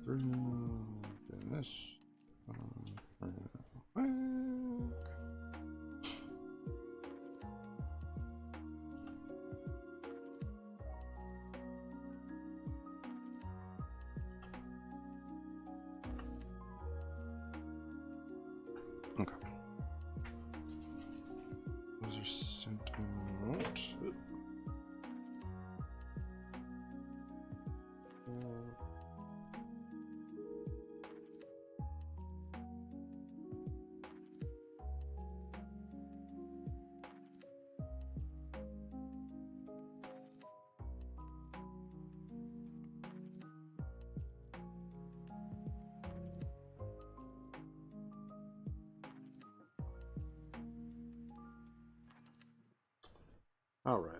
Doing this. Okay. Those are sent out. All right.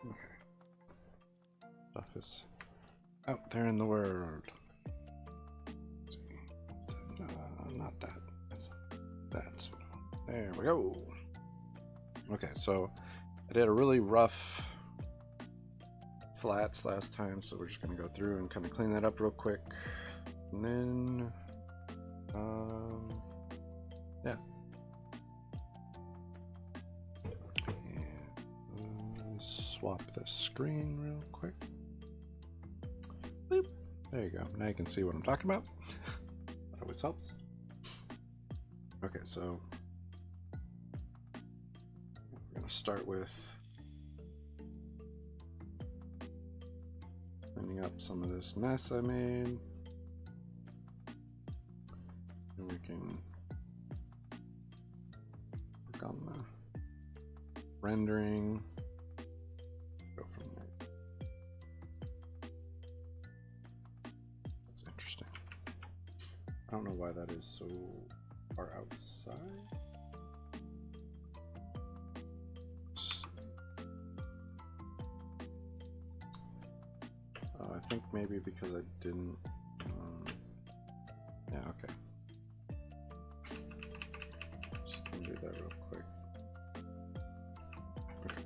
Okay. Stuff is out there in the world. Let's see. Not that. That's there we go. Okay, so I did a really rough flats last time, so we're just gonna go through and kind of clean that up real quick. And then, yeah. And swap the screen real quick. Boop. There you go. Now you can see what I'm talking about. That always helps. Okay, so we're gonna start with cleaning up some of this mess I made. And we can work on the rendering. Go from there. That's interesting. I don't know why that is so far outside. I think maybe because I didn't. Yeah, okay. Just gonna do that real quick. Okay.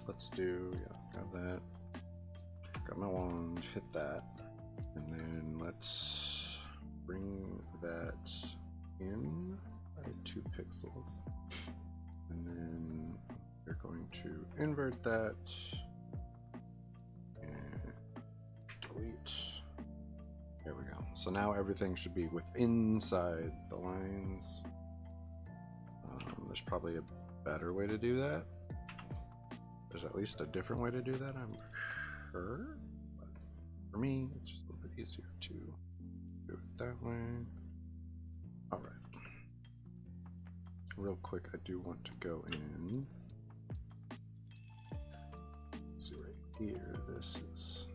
Let's do, yeah, got that. Got my wand, hit that. And then let's bring that in by 2 pixels. And then we're going to invert that. There we go. So now everything should be inside the lines. There's probably a better way to do that. There's at least a different way to do that, I'm sure. But for me, it's just a little bit easier to do it that way. All right. Real quick, I do want to go in. Let's see right here. This is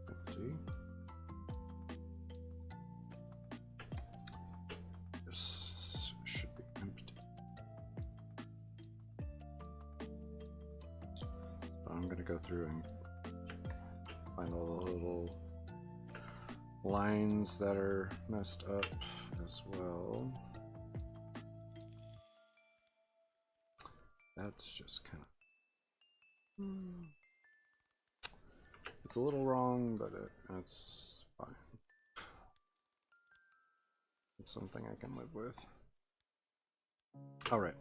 empty. This should be empty. So I'm gonna go through and find all the little lines that are messed up as well. That's just kind of... It's a little wrong, but that's fine. It's something I can live with. All right,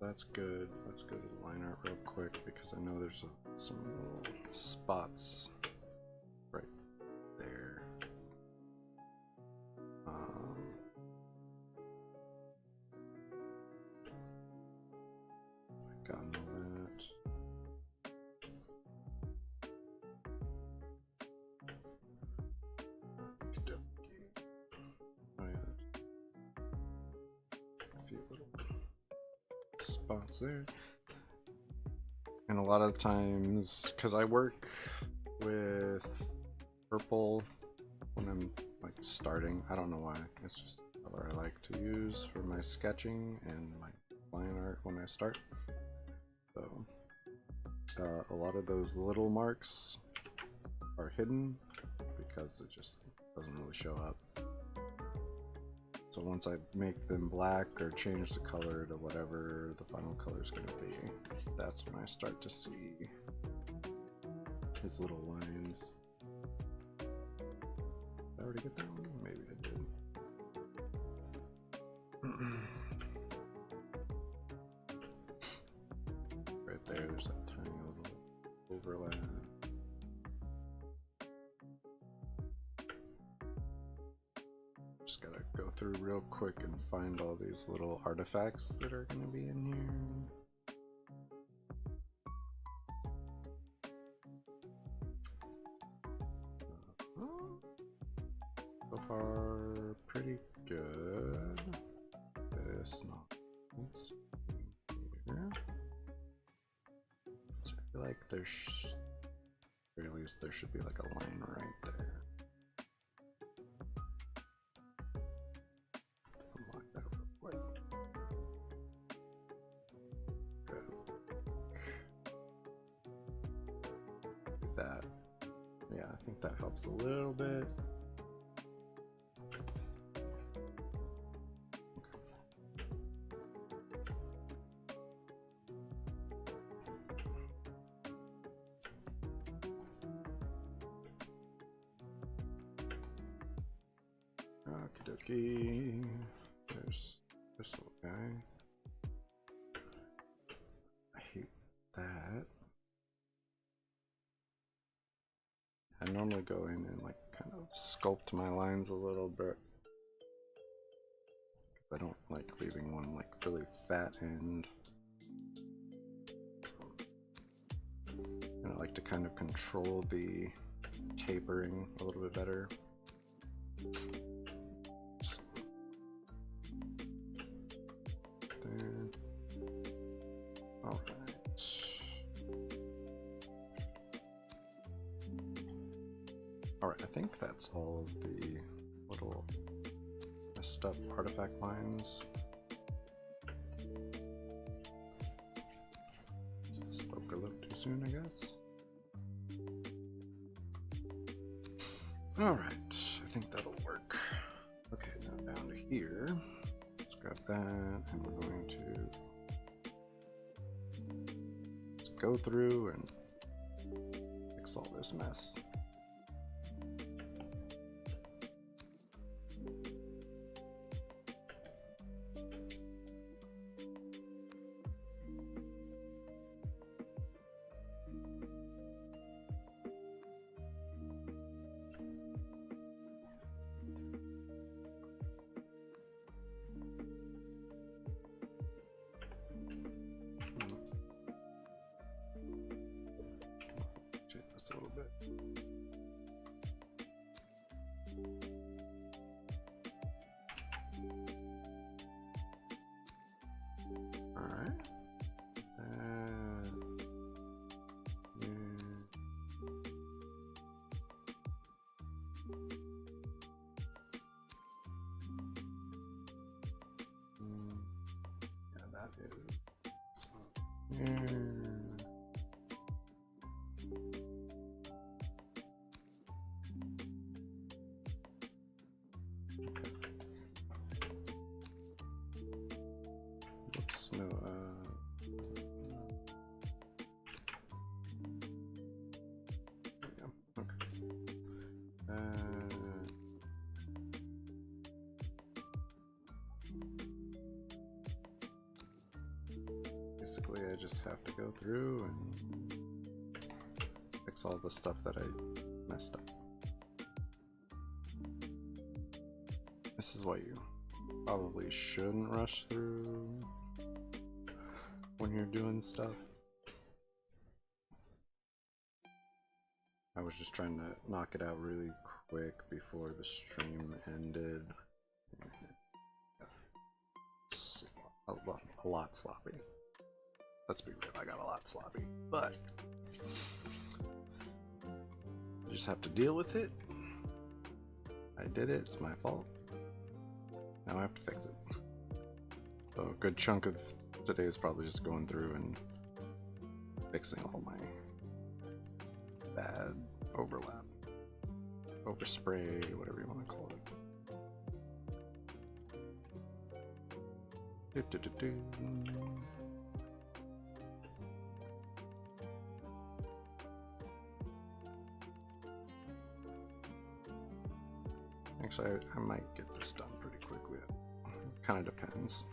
that's good. Let's go to the line art real quick because I know there's some little spots right there. Got all that. Spots there, and a lot of times because I work with purple when I'm like starting, I don't know why, it's just the color I like to use for my sketching and my line art when I start. So a lot of those little marks are hidden because it just doesn't really show up. So once I make them black or change the color to whatever the final color is going to be, that's when I start to see his little lines. Did I already get that one? Maybe I did. Right there, there's that tiny little overlap. Just gotta go through real quick and find all these little artifacts that are gonna be in here. So far, pretty good. This, not this. Here. So I feel like there's, or at least there should be like a line right there. Unlock that real quick. Good. That, yeah, I think that helps a little bit. Okie there's this little guy. I hate that. I normally go in and like kind of sculpt my lines a little bit. I don't like leaving one like really fat end. And I like to kind of control the tapering a little bit better. Alright, I think that's all of the little messed up artifact lines. Spoke a little too soon, I guess. Alright, I think that'll work. Okay, now down to here. Let's grab that, and we're going to go through and fix all this mess. A little bit. All right. Yeah, that is. No, yeah, okay. Basically, I just have to go through and fix all the stuff that I messed up. This is why you probably shouldn't rush through when you're doing stuff. I was just trying to knock it out really quick before the stream ended. A lot sloppy. Let's be real, I got a lot sloppy, but you just have to deal with it. I did it, it's my fault. Now I have to fix it. So a good chunk of today is probably just going through and fixing all my bad overlap. overspray, whatever you want to call it. Actually, I might get this done pretty quickly. It kind of depends.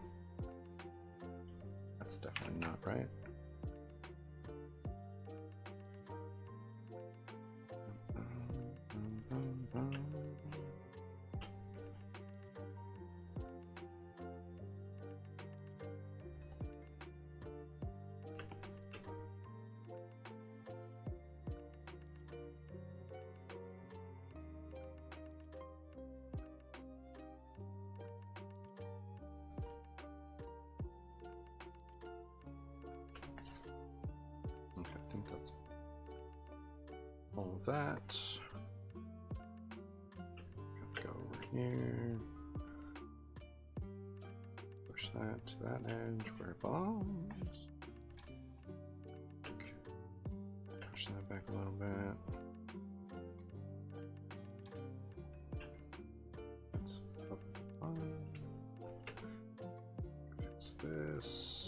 That's definitely not right. I think that's all of that. Go over here. Push that to that edge where it belongs. Okay. Push that back a little bit. That's fine. Fix this.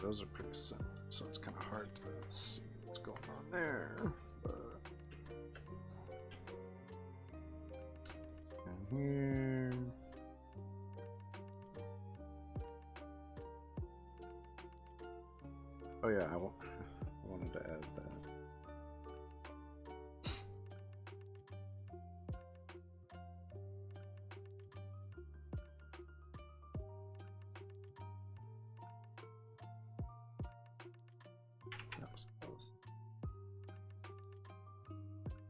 Those are pretty simple, so it's kind of hard to see what's going on there. But and here. Oh yeah, I wanted to add that. That was close.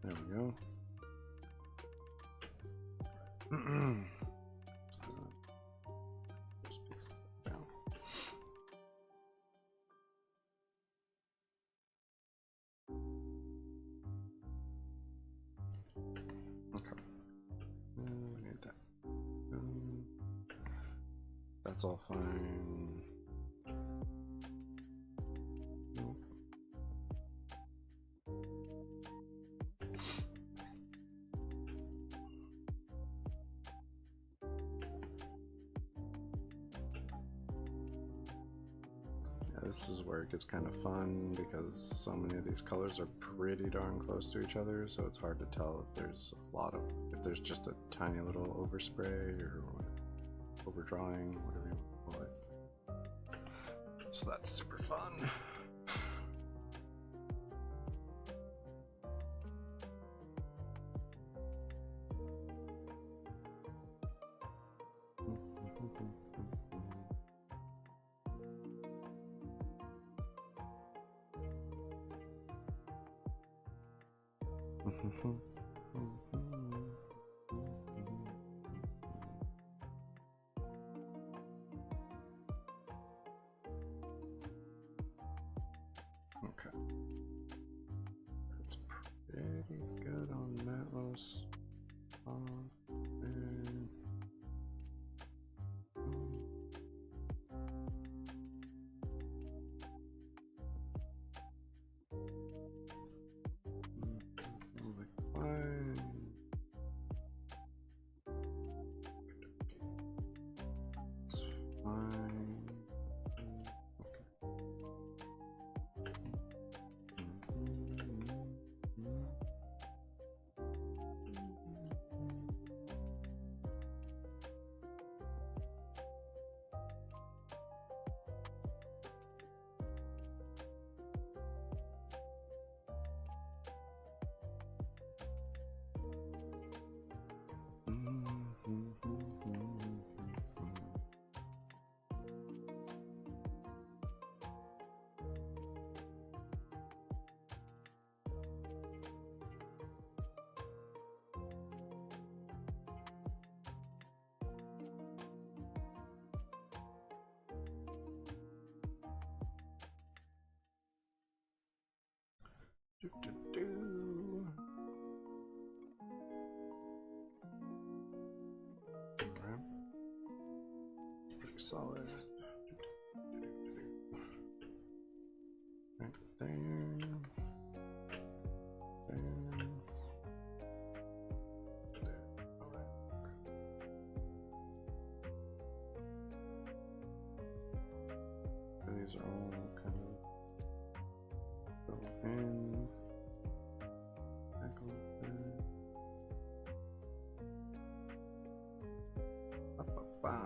There we go. Just pick this down. Okay. We need that. That's all fine. This is where it gets kind of fun because so many of these colors are pretty darn close to each other, so it's hard to tell if there's a lot of, if there's just a tiny little overspray or overdrawing, whatever you want to call it. So that's super fun. Okay, that's pretty good on that little spot. Alright. Pretty solid. Right there. These are all kind of go in, back a little bit. Ba-ba-ba.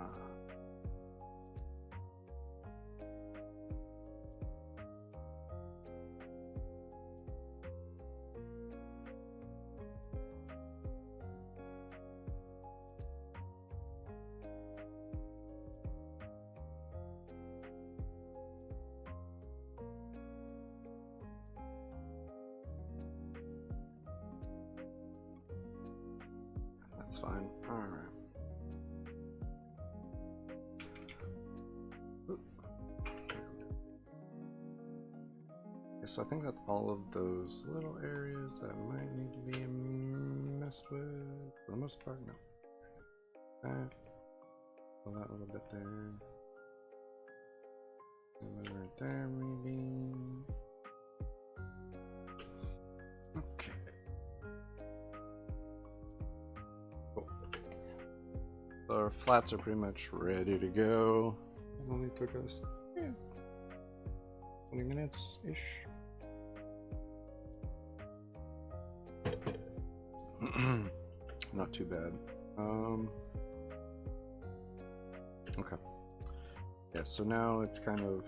That's fine. All right. Okay, so I think that's all of those little areas that might need to be messed with. For the most part, no. That, pull that little bit there. A little right there, maybe. Okay. Cool. So our flats are pretty much ready to go. It only took us 20 minutes ish. Not too bad. Okay. Yeah, so now it's kind of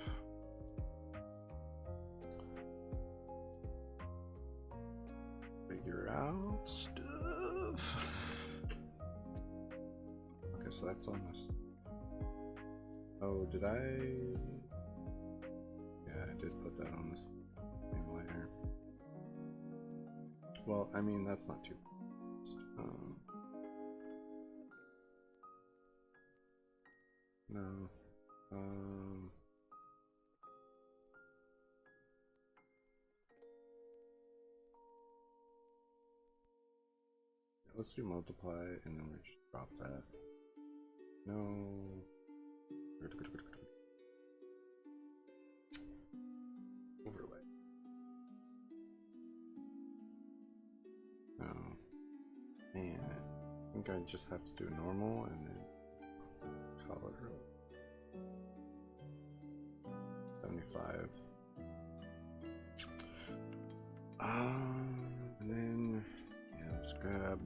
figure out stuff. Okay, so that's on this. Oh, did I? Yeah, I did put that on this same layer. Well, I mean, that's not too bad. No. Let's do multiply and then we just drop that. No. Overlay. No. Man, I think I just have to do normal and then color 75. And then yeah, let's grab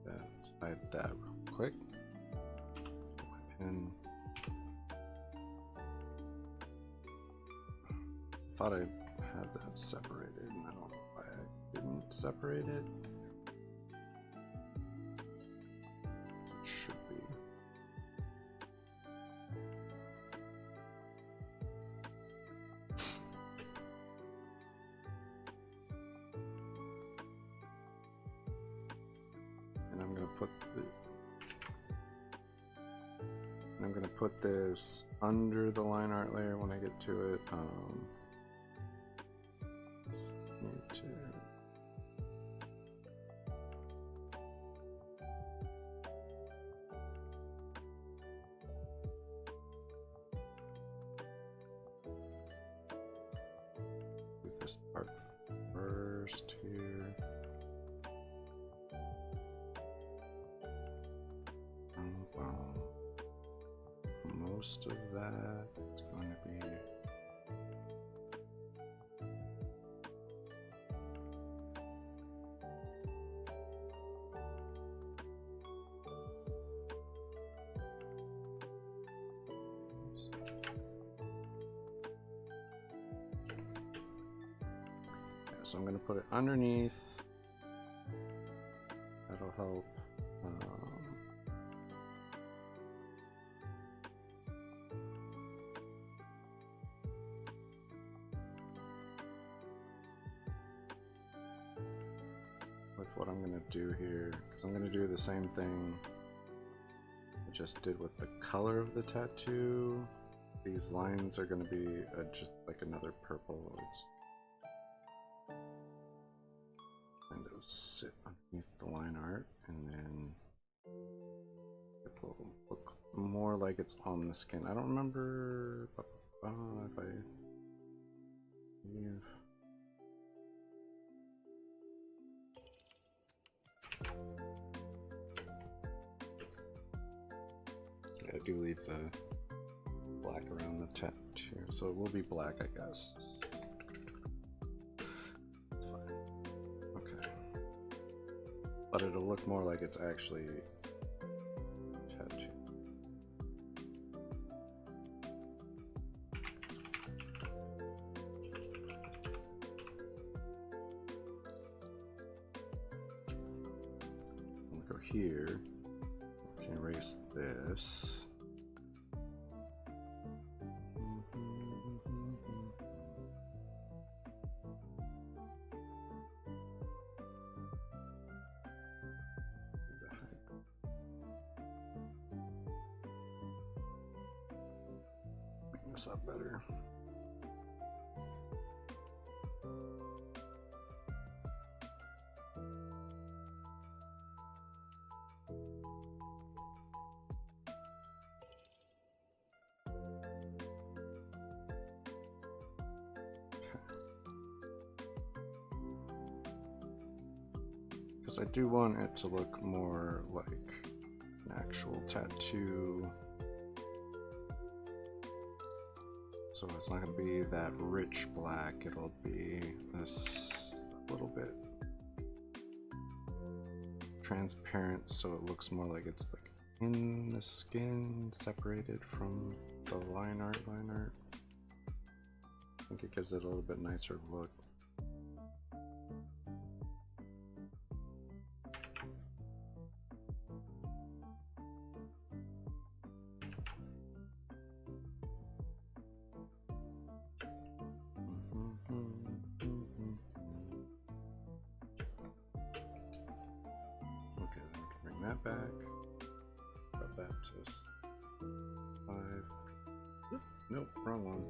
let's hide that real quick. My pen. Thought I had that separated, and I don't know why I didn't separate it. It should be. And I'm gonna put this under the line art layer when I get to it. Need to do this part first here. Most of that is going to be so I'm going to put it underneath. That'll help. With what I'm going to do here, because I'm going to do the same thing just did with the color of the tattoo. These lines are going to be just like another purple. And it'll sit underneath the line art, and then it will look more like it's on the skin. I don't remember if I leave. I do leave the black around the tattoo, so it will be black, I guess. It's fine. Okay. But it'll look more like it's actually a tattoo. We'll go here. We can erase this. Up better. Because I do want it to look more like an actual tattoo. So it's not going to be that rich black, it'll be this little bit transparent, so it looks more like it's like in the skin, separated from the line art. I think it gives it a little bit nicer look. Back, got that to 5. Nope, wrong one.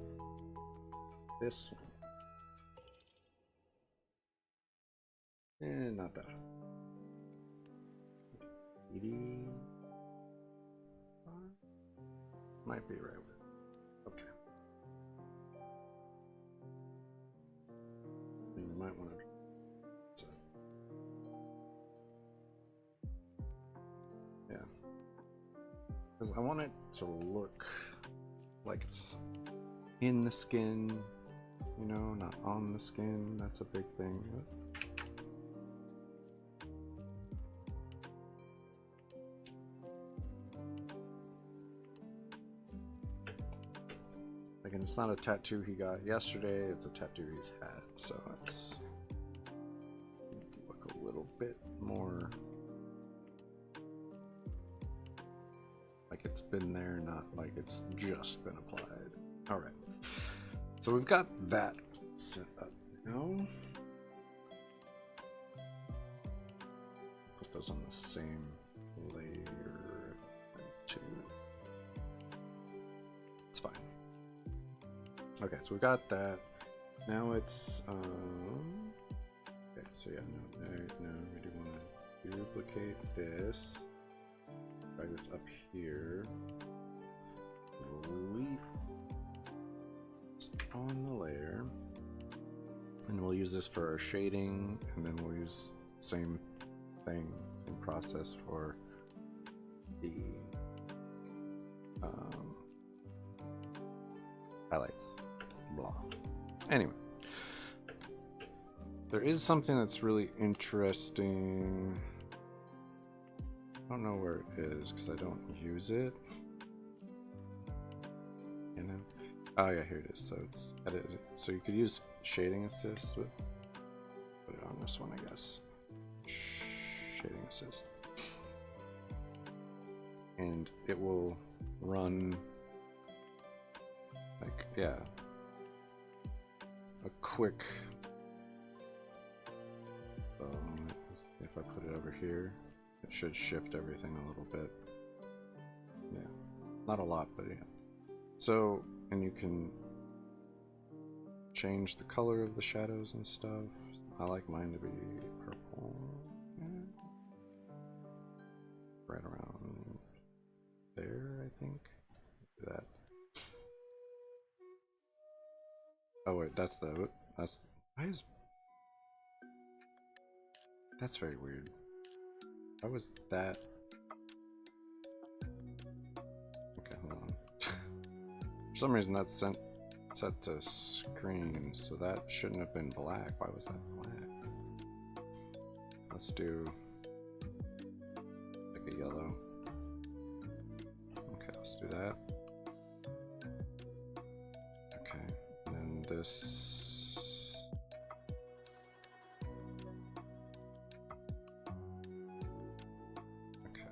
This one. And not that. 80. Might be right with it. Okay. And you might want to. Because I want it to look like it's in the skin, you know, not on the skin. That's a big thing. Again, it's not a tattoo he got yesterday, it's a tattoo he's had, so it's look a little bit more like it's been there, not like it's just been applied. All right, so we've got that set up now. Put those on the same layer too. It's fine. Okay, so we got that. Now it's okay, so yeah, no, we do want to duplicate this. Drag this up here. Leave on the layer, and we'll use this for our shading, and then we'll use same thing, same process for the highlights. Blah. Anyway, there is something that's really interesting. I don't know where it is because I don't use it. You know? Oh yeah, here it is. So it's edit. So you could use shading assist with. Put it on this one, I guess. Shading assist, and it will run like a quick. If I put it over here. It should shift everything a little bit. Not a lot, but yeah. So, and you can change the color of the shadows and stuff. I like mine to be purple. Yeah. Right around there, I think. Do that. Oh wait, that's why is that's very weird. Why was that? Okay, hold on. For some reason that's set to screen, so that shouldn't have been black. Why was that black? Let's do like a yellow. Okay, let's do that. Okay, and then this. Okay.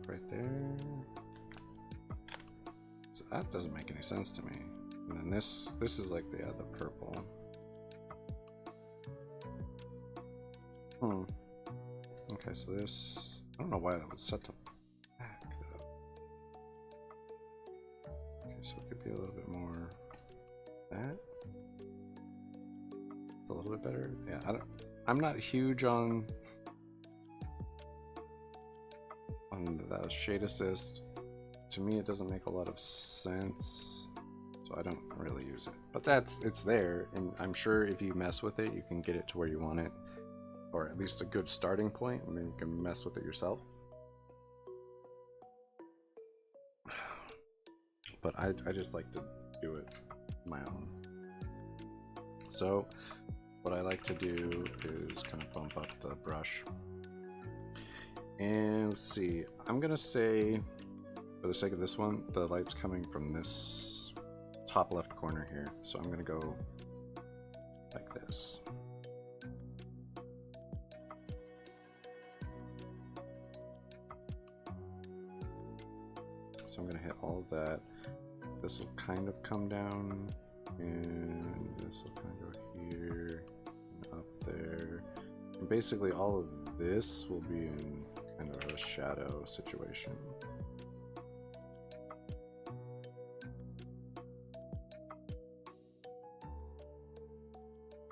Right there. So that doesn't make any sense to me. And then this is like the purple. Okay, so this, I don't know why that was set to black though. Okay, so it could be a little bit more that. It's a little bit better. Yeah, I'm not huge on the shade assist. To me, it doesn't make a lot of sense, so I don't really use it. But it's there, and I'm sure if you mess with it, you can get it to where you want it, or at least a good starting point, and then you can mess with it yourself. But I just like to do it my own. So what I like to do is kind of bump up the brush. And let's see, I'm gonna say, for the sake of this one, the light's coming from this top left corner here. So I'm gonna go like this. So I'm gonna hit all of that. This will kind of come down, and this will kind of go here, and up there. And basically all of this will be in kind of a shadow situation.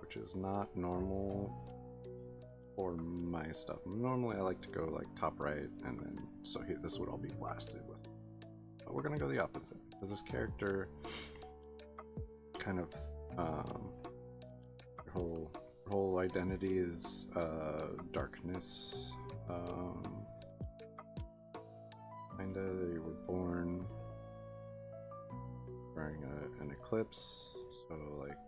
Which is not normal for my stuff. Normally I like to go like top right, and then so here, this would all be blasted with. But we're gonna go the opposite, because this character kind of her whole identity is darkness. Kinda, they were born during an eclipse, so like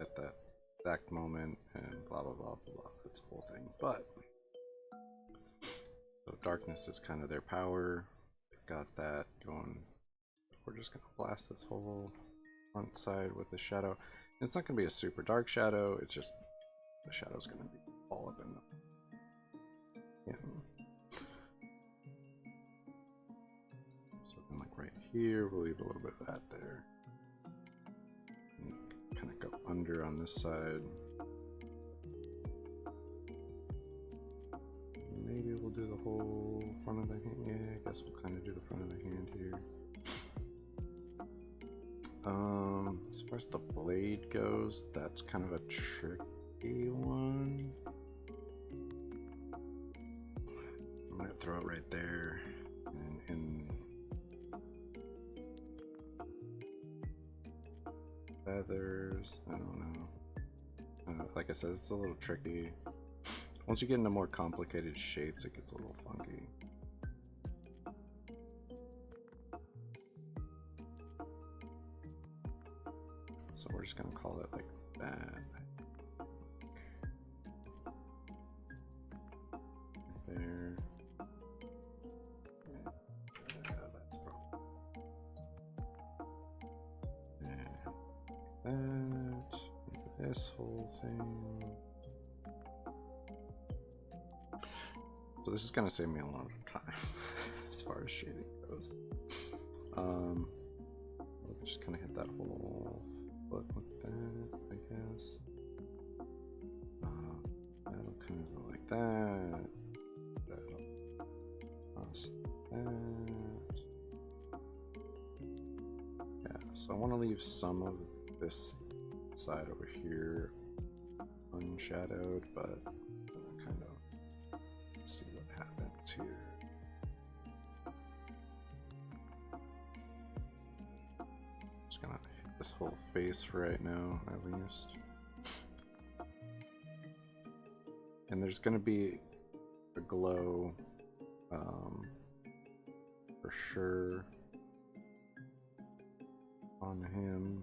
at that exact moment, and blah blah blah blah blah. That's the whole thing. But so darkness is kind of their power. They've got that going. We're just gonna blast this whole front side with the shadow. It's not gonna be a super dark shadow. It's just the shadow's gonna be all up in the. Yeah. So then, like right here, we'll leave a little bit of that there. Kind of go under on this side. Maybe we'll do the whole front of the hand. Yeah, I guess we'll kind of do the front of the hand here. As far as the blade goes, that's kind of a tricky one. I might throw it right there, and feathers. I don't know. Like I said, it's a little tricky. Once you get into more complicated shapes, it gets a little funky. So we're just gonna call it like that. There. That's probably. That. This whole thing. So this is gonna save me a lot of time as far as shading goes. Just kind of hit that whole foot with that, I guess. That'll kind of go like that. That'll that. Yeah, so I want to leave some of this side over here unshadowed, but kind of see what happens here. Just gonna hit this whole face for right now, at least. And there's gonna be a glow for sure on him.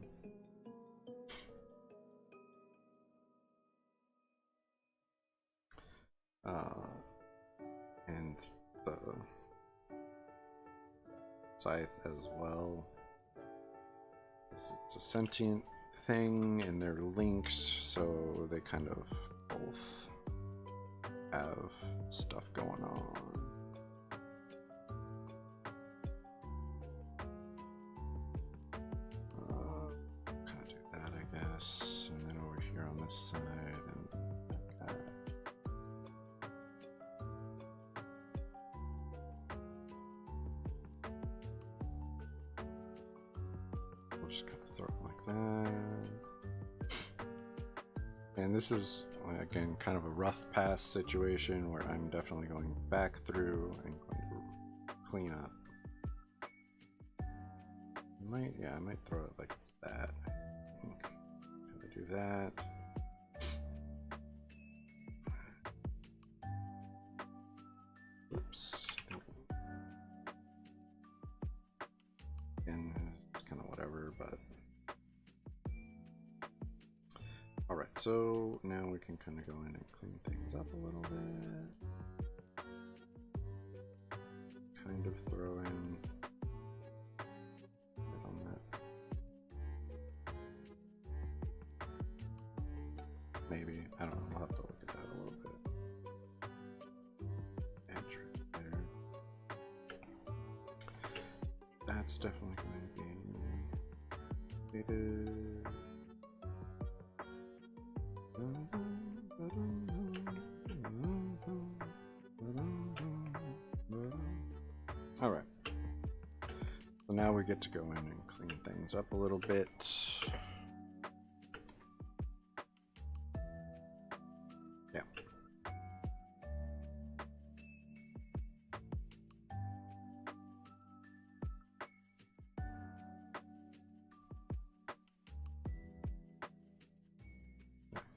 And the scythe as well. It's a sentient thing and they're linked, so they kind of both have stuff going on. Kind of do that, I guess, and then over here on this side, and we'll just kind of throw it like that. And this is, again, kind of a rough pass situation where I'm definitely going back through and going to clean up. I might throw it like that. Kind of do that. Oops. And it's kind of whatever, but all right. So now we can kind of go in and clean things up a little bit. Kind of throw in. Maybe, I don't know, I'll have to look at that a little bit. Entrance there. That's definitely going to be dated. Alright. So now we get to go in and clean things up a little bit.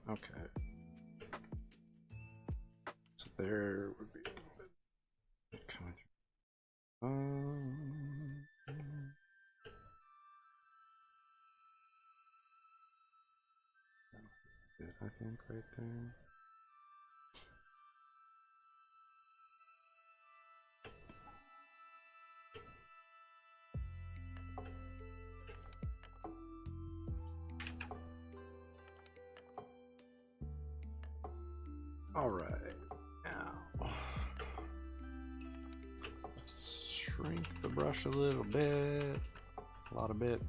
Okay, so there would be a little bit coming through. I think right there. All right, now let's shrink the brush a little bit, a lot of bit,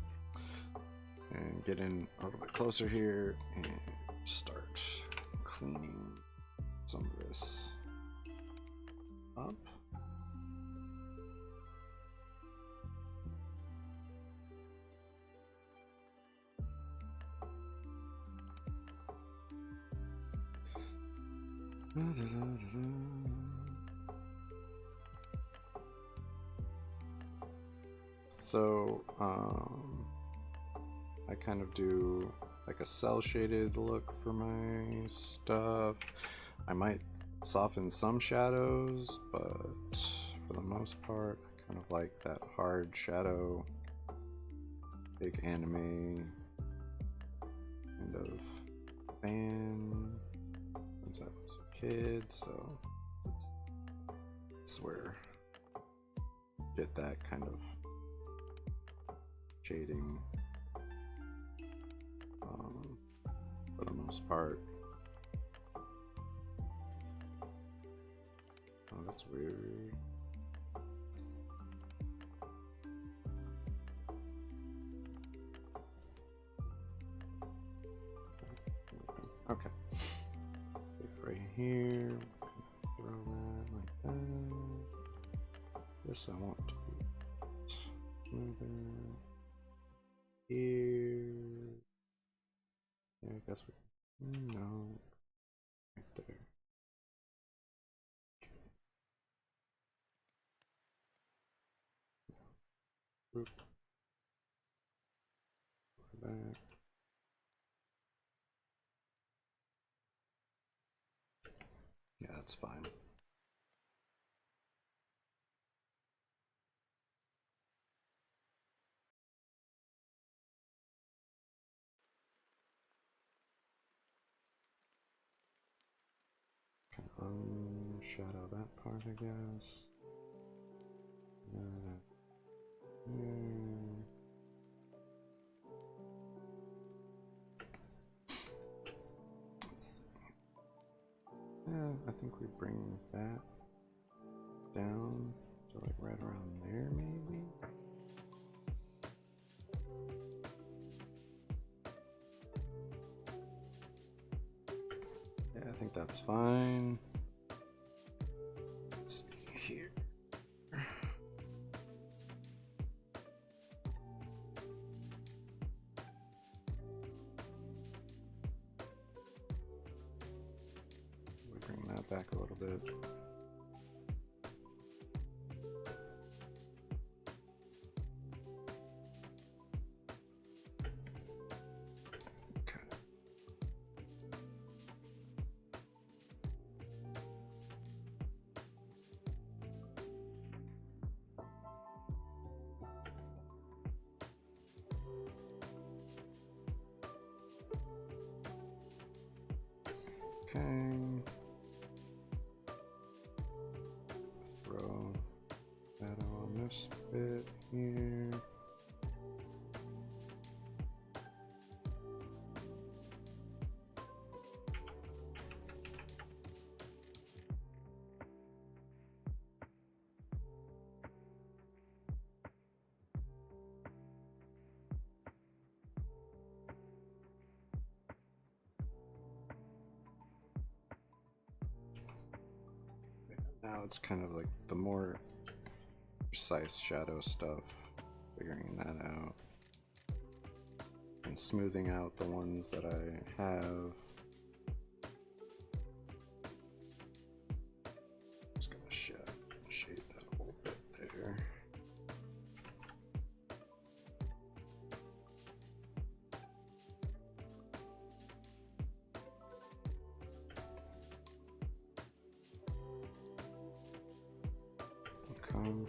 and get in a little bit closer here and start cleaning some of this up. So I kind of do like a cell shaded look for my stuff. I might soften some shadows, but for the most part I kind of like that hard shadow, big anime kind of fan since I was a kid, so that's where get that kind of shading for the most part. Oh, that's weird. Okay, right here, throw that like that. shadows. I want to be smoother here. Yeah, I guess we no right there. Oop. Back. Yeah, that's fine. Shadow that part, I guess. Let's see. Yeah, I think we bring that down to like right around there, maybe. Yeah, I think that's fine. Let's see here. We bring that back a little bit. Okay. Throw shadow on this bit here. Now it's kind of like the more precise shadow stuff, figuring that out and smoothing out the ones that I have. Just gonna shade that a little bit there. Okay.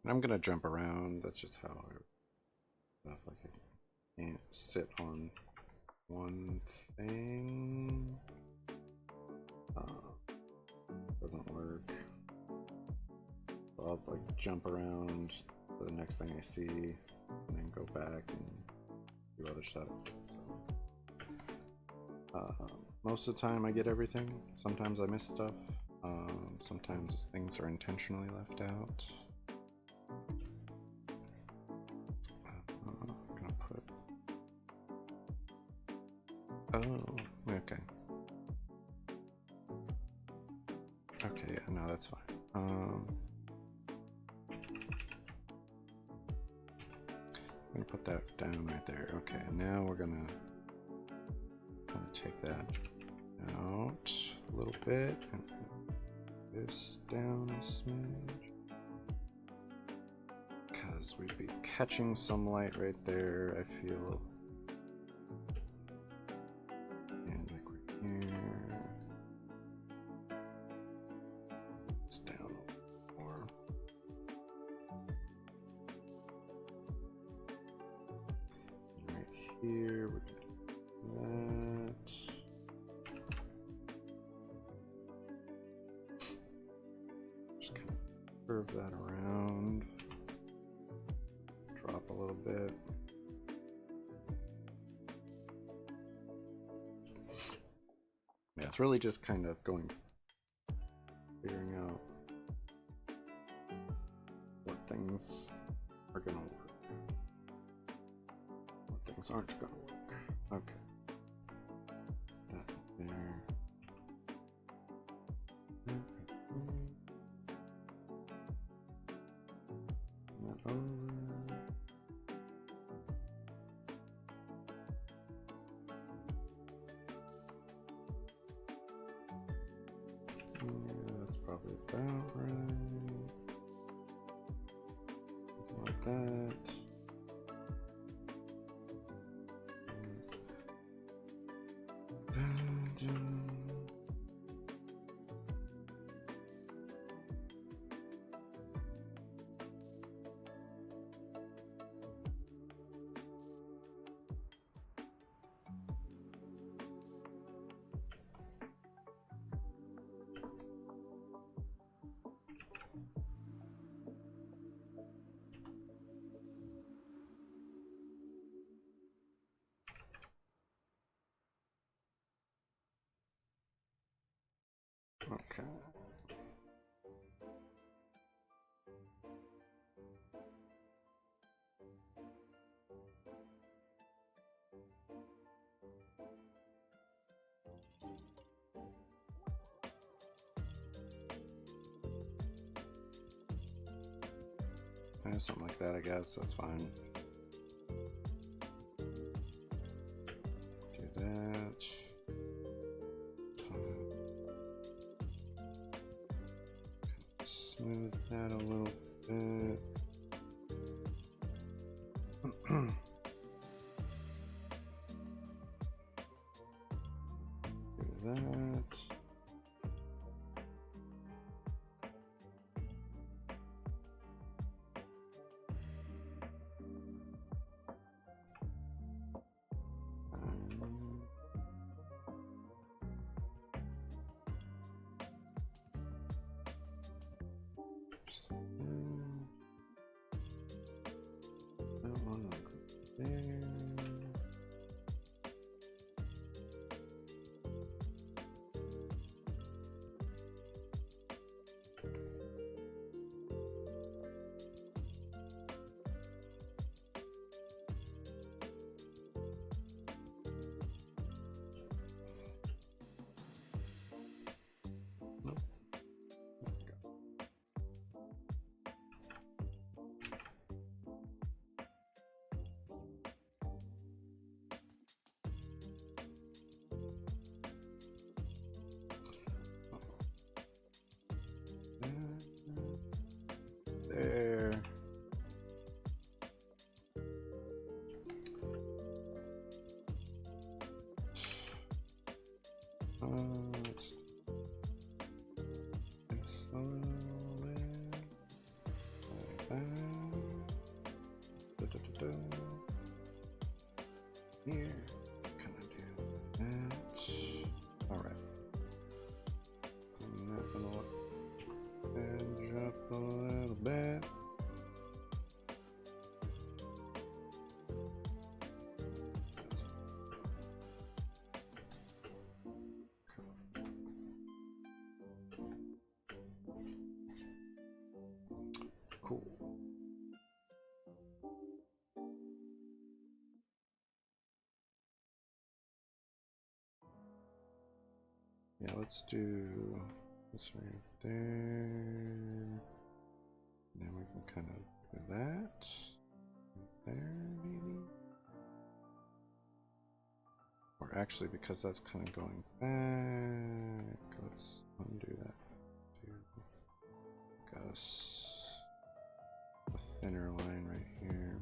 I'm gonna jump around. That's just how I stuff. Like I can't sit on one thing. Doesn't work. So I'll like jump around to the next thing I see, and then go back and do other stuff. So, most of the time I get everything. Sometimes I miss stuff. Sometimes things are intentionally left out. I'm gonna put. Oh, okay. Okay, yeah, no, that's fine. I'm gonna put that down right there. Okay, now we're gonna take that out a little bit and put this down a smidge, because we'd be catching some light right there, I feel. And like right here. It's down a little more. here. We can do that. Just kind of curve that around. Drop a little bit. Yeah, it's really just kind of figuring out what things are gonna work, what things aren't gonna work. Okay. That there. That over. Yeah, that's probably about right. Something like that. Okay. Something like that, I guess. That's fine. Do that. Smooth that a little bit. Do that. There. It's a little bit like that. Here, kind of do that. All right. Clean that one up and drop a little bit. Cool. Yeah, let's do this right there. Then we can kind of do that right there, maybe. Or actually, because that's kind of going back, let's undo that. Got a thinner line right here.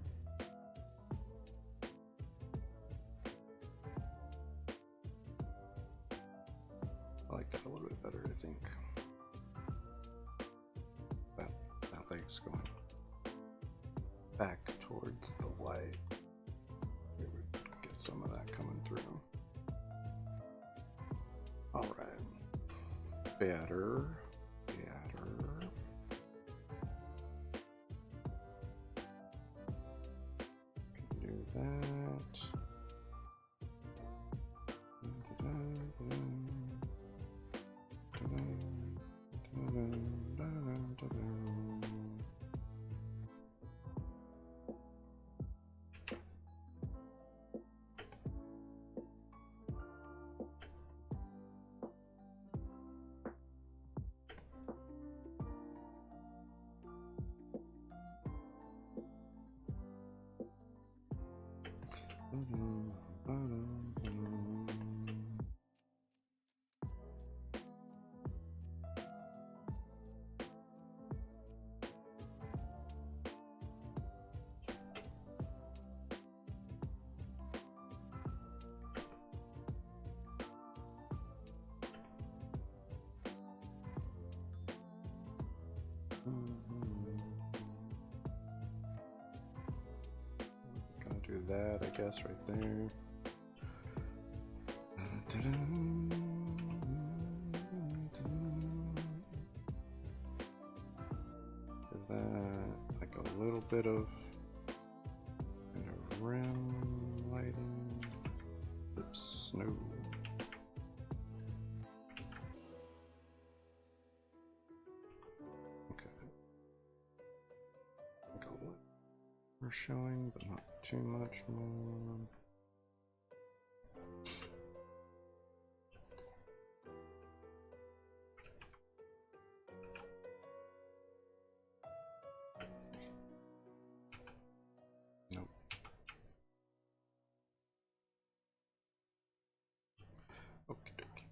I like that a little bit better, I think. That leg's going back towards the light. Maybe we get get some of that coming through. All right. Better. Can do that. Gonna do that, I guess, right there. Do that, like a little bit of kind of rim lighting. Oops, no. We're showing, but not too much more. Nope. Okie dokie.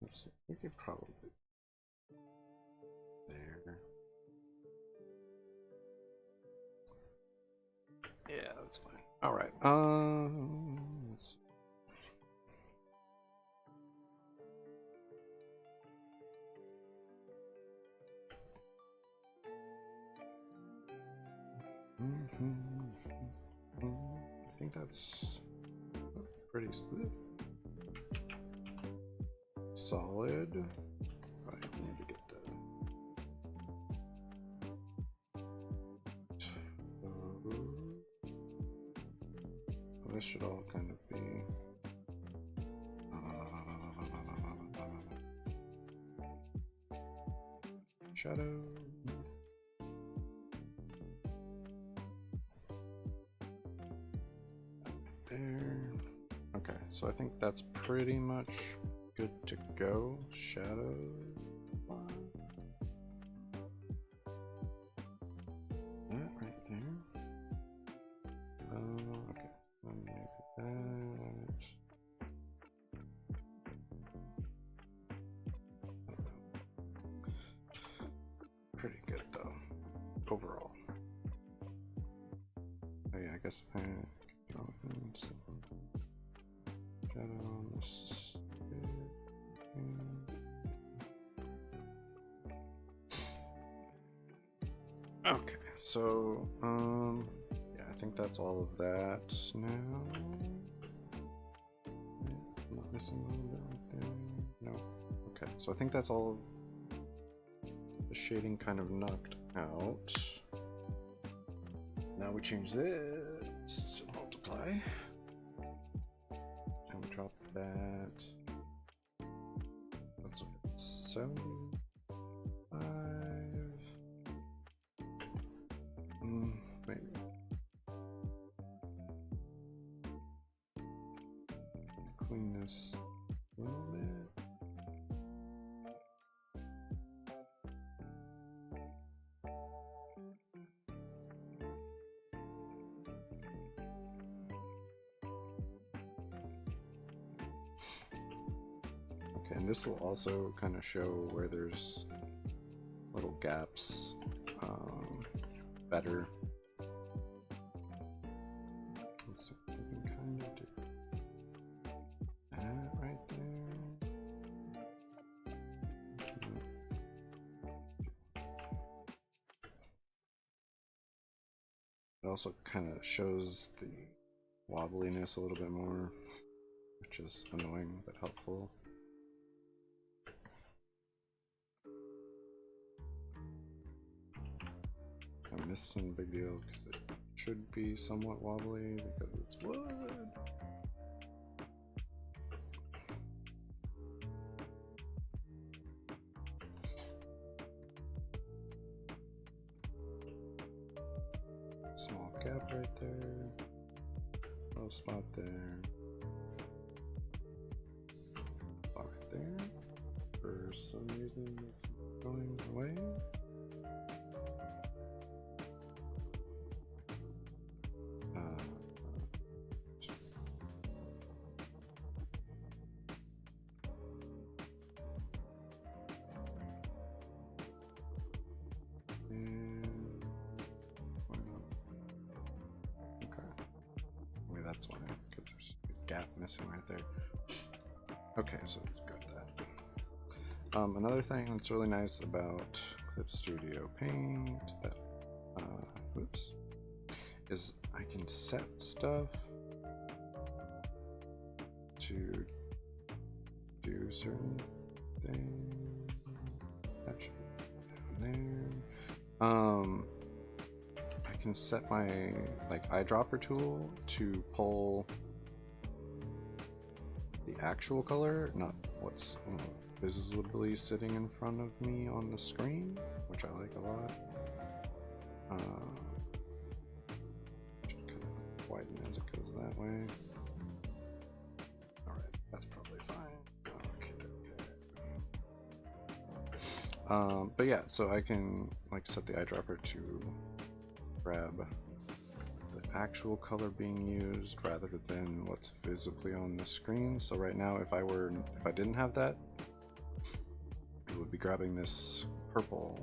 Let's see. We could probably there. Yeah, that's fine. All right. Let's see. I think that's pretty solid. Right, I need to get the. This should all kind of be shadow. There. Okay, so I think that's pretty much good to go. Shadow. That right there. Okay. Pretty good though, overall. Oh yeah, I guess I throw in some shadow on this. Okay, so yeah, I think that's all of that now. Not missing a little bit right there. No. Okay, so I think that's all of the shading kind of knocked out. Now we change this to multiply. And we drop that. Let's look at 75. Maybe. Clean this a little bit. And this will also kind of show where there's little gaps better. So we can kind of do that right there. It also kind of shows the wobbliness a little bit more, which is annoying but helpful. I missed some big deal because it should be somewhat wobbly because it's wood. Small gap right there. Little spot there. Spot right there. For some reason it's going away. Right there. Okay, so we've got that. Another thing that's really nice about Clip Studio Paint that oops, is I can set stuff to do certain things. That should be down there. I can set my eyedropper tool to pull the actual color, not what's visibly sitting in front of me on the screen, which I like a lot. Should kind of widen as it goes that way. Alright, that's probably fine. Okay. But yeah, so I can set the eyedropper to grab the actual color being used rather than what's visibly on the screen. So right now, if I didn't have that, it would be grabbing this purple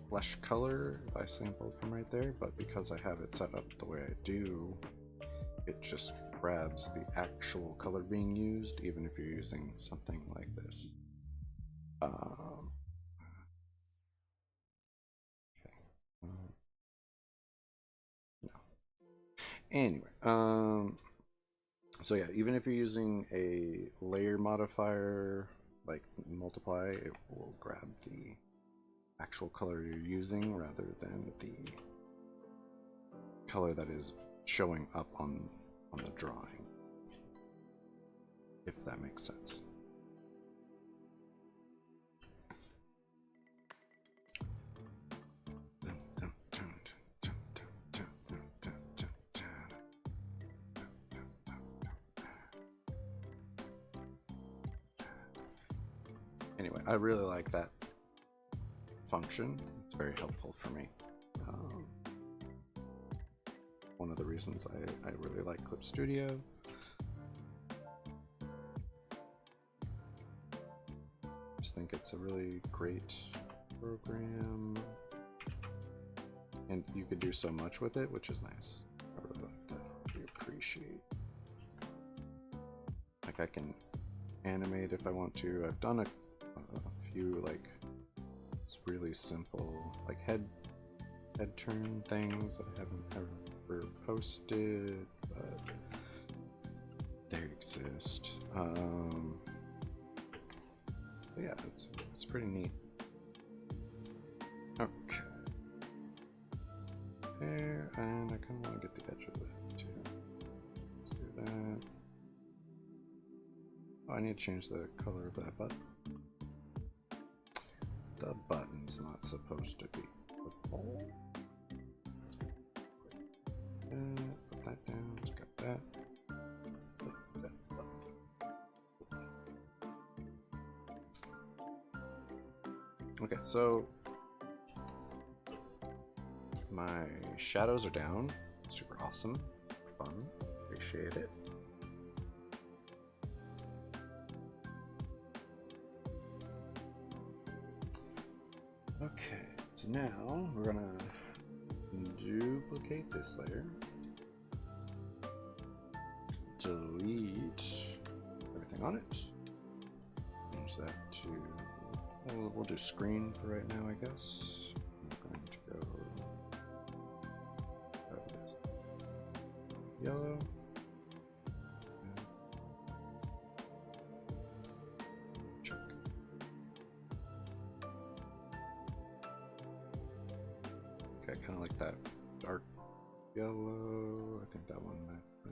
flesh color if I sampled from right there, but because I have it set up the way I do, it just grabs the actual color being used, even if you're using something like this. Anyway, so yeah, even if you're using a layer modifier like multiply, it will grab the actual color you're using rather than the color that is showing up on the drawing, if that makes sense. Anyway, I really like that function. It's very helpful for me. One of the reasons I really like Clip Studio. I just think it's a really great program, and you could do so much with it, which is nice. I really like that. I appreciate. Like, I can animate if I want to. I've done a few it's really simple head turn things that I haven't ever posted, but they exist. But yeah, it's pretty neat. Okay, there, and I kind of want to get the edge of it too. Let's do that. Oh, I need to change the color of that button. The button's not supposed to be purple. Put that down. Let's got that. Put that button. Okay, so my shadows are down. Super awesome. Super fun. Appreciate it. Okay, so now we're gonna duplicate this layer, delete everything on it, change that to, we'll do screen for right now, I guess. I'm going to go this yellow, kind of like that dark yellow. I think that one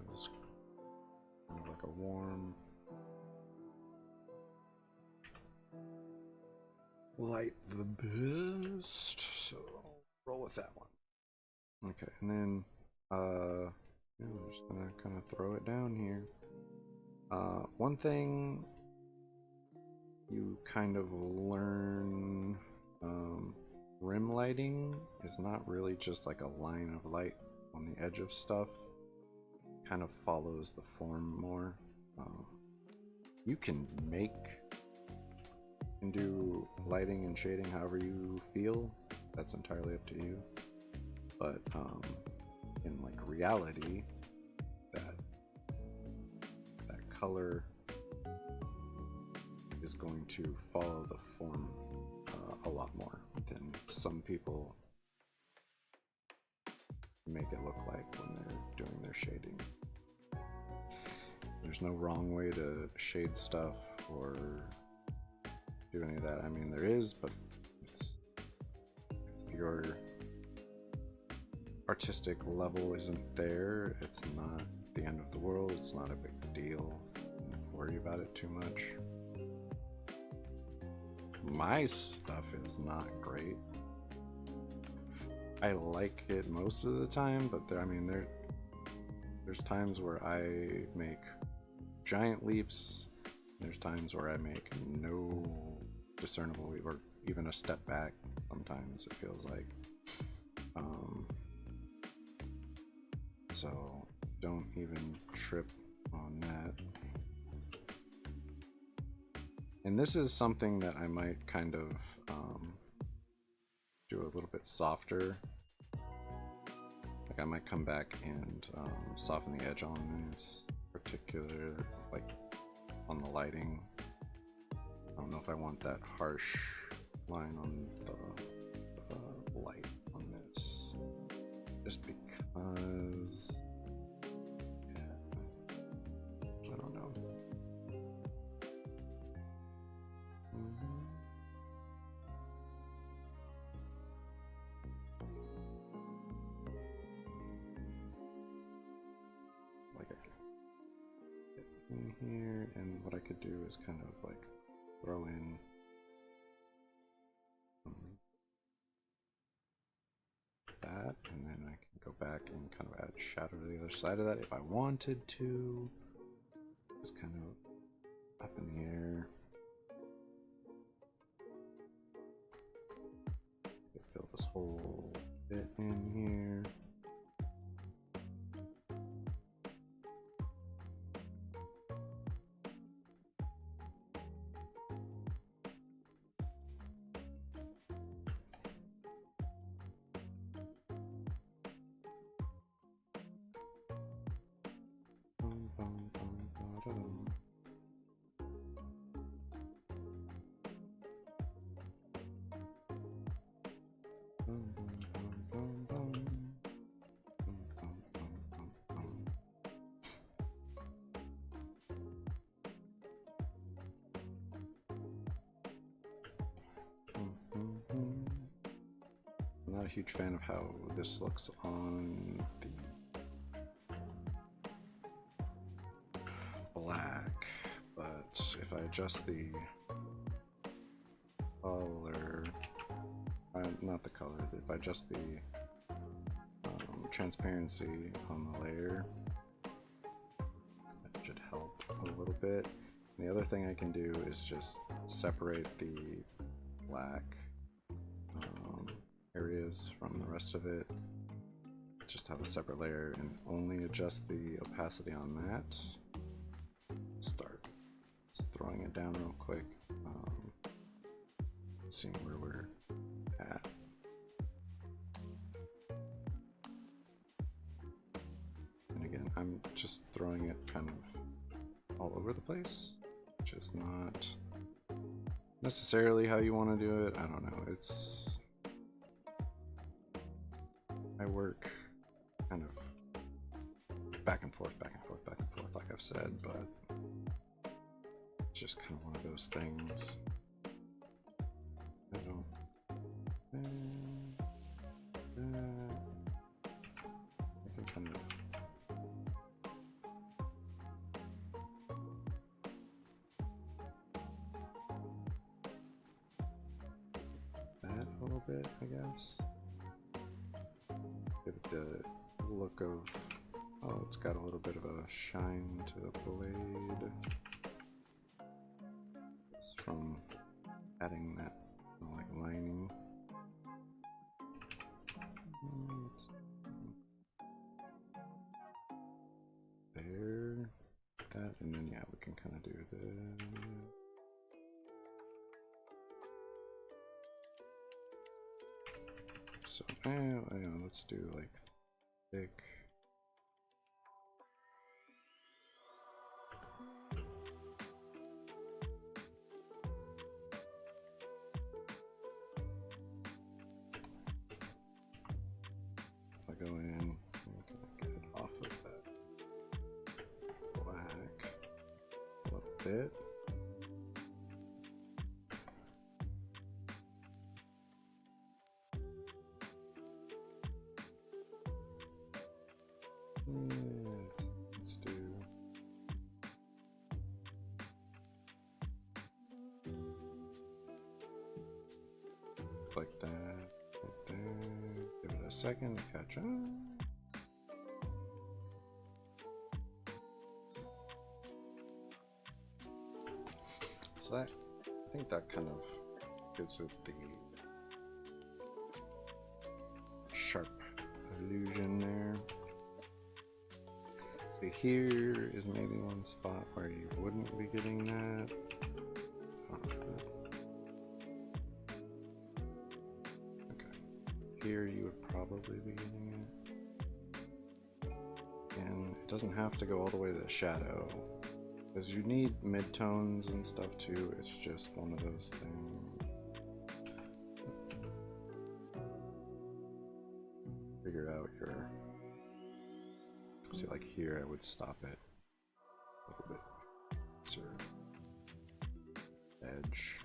was kind of like a warm light the best. So roll with that one. Okay, and then yeah, I'm just gonna kind of throw it down here. One thing you kind of learn, rim lighting is not really just like a line of light on the edge of stuff. It kind of follows the form more. You can do lighting and shading however you feel. That's entirely up to you. But in like reality, that color is going to follow the form a lot more than some people make it look like when they're doing their shading. There's no wrong way to shade stuff or do any of that. I mean, there is, but if your artistic level isn't there, it's not the end of the world. It's not a big deal. Don't worry about it too much. My stuff is not great. I like it most of the time, but there's times where I make giant leaps. There's times where I make no discernible leap, or even a step back. Sometimes it feels like. So don't even trip on that. And this is something that I might kind of do a little bit softer. Like I might come back and soften the edge on this particular, like on the lighting. I don't know if I want that harsh line on the light on this, just because, yeah, I don't know. Like I could get in here, and what I could do is kind of like throw in that, and then I can go back and kind of add shadow to the other side of that if I wanted to. Just kind of up in the air. Fill this whole bit in here. I'm not a huge fan of how this looks on the black, but if I adjust the color, not the color, if I adjust the transparency on the layer, that should help a little bit. And the other thing I can do is just separate the black areas from the rest of it. Just have a separate layer and only adjust the opacity on that. Start just throwing it down real quick, seeing where we're at. And again, I'm just throwing it kind of all over the place, which is not necessarily how you want to do it. I don't know. I work kind of back and forth, like I've said, but it's just kind of one of those things. I don't. bit, I guess. Give it the look of, oh, it's got a little bit of a shine to the blade. It's from adding that like lining. There, that, and then yeah, we can kind of do this. So, let's do like thick. If I go in, I'm gonna get it off of that black a little bit. Let's do like that, right there. Give it a second to catch on. So that, I think that kind of gives it the sharp illusion there. So here is maybe one spot where you wouldn't be getting that. Okay, here you would probably be getting it. And it doesn't have to go all the way to the shadow, because you need midtones and stuff too. It's just one of those things. Figure out your, see, like here I would stop it a little bit closer edge.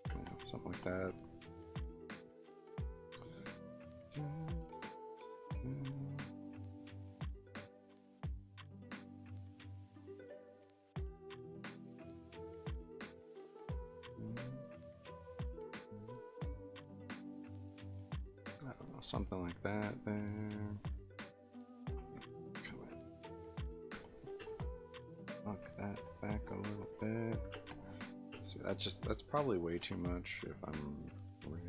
Yeah, something like that. Something like that there. Knock that back a little bit. So that's probably way too much if I'm really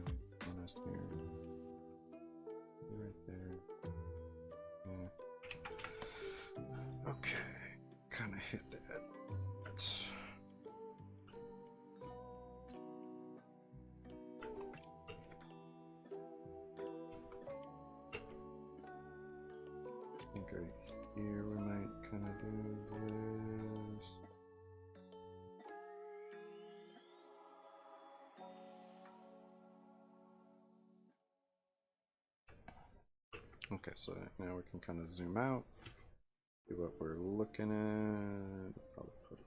honest here. Right there. Yeah. Okay. Kind of hit that. That's right here we might kind of do this. Okay, so now we can kind of zoom out, see what we're looking at. Probably put it.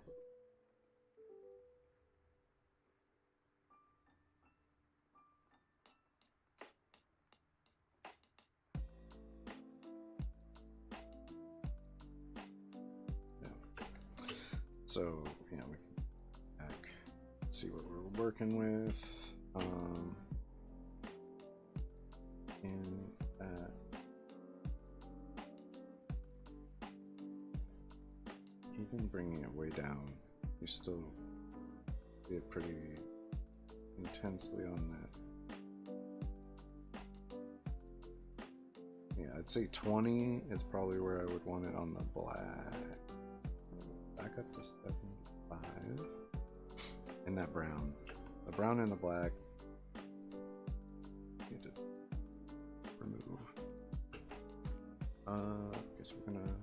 So yeah, we can back, see what we're working with, and even bringing it way down, you still see it pretty intensely on that. Yeah, I'd say 20 is probably where I would want it on the black. Back up to 75. And that brown. The brown and the black. Need to remove. I guess we're gonna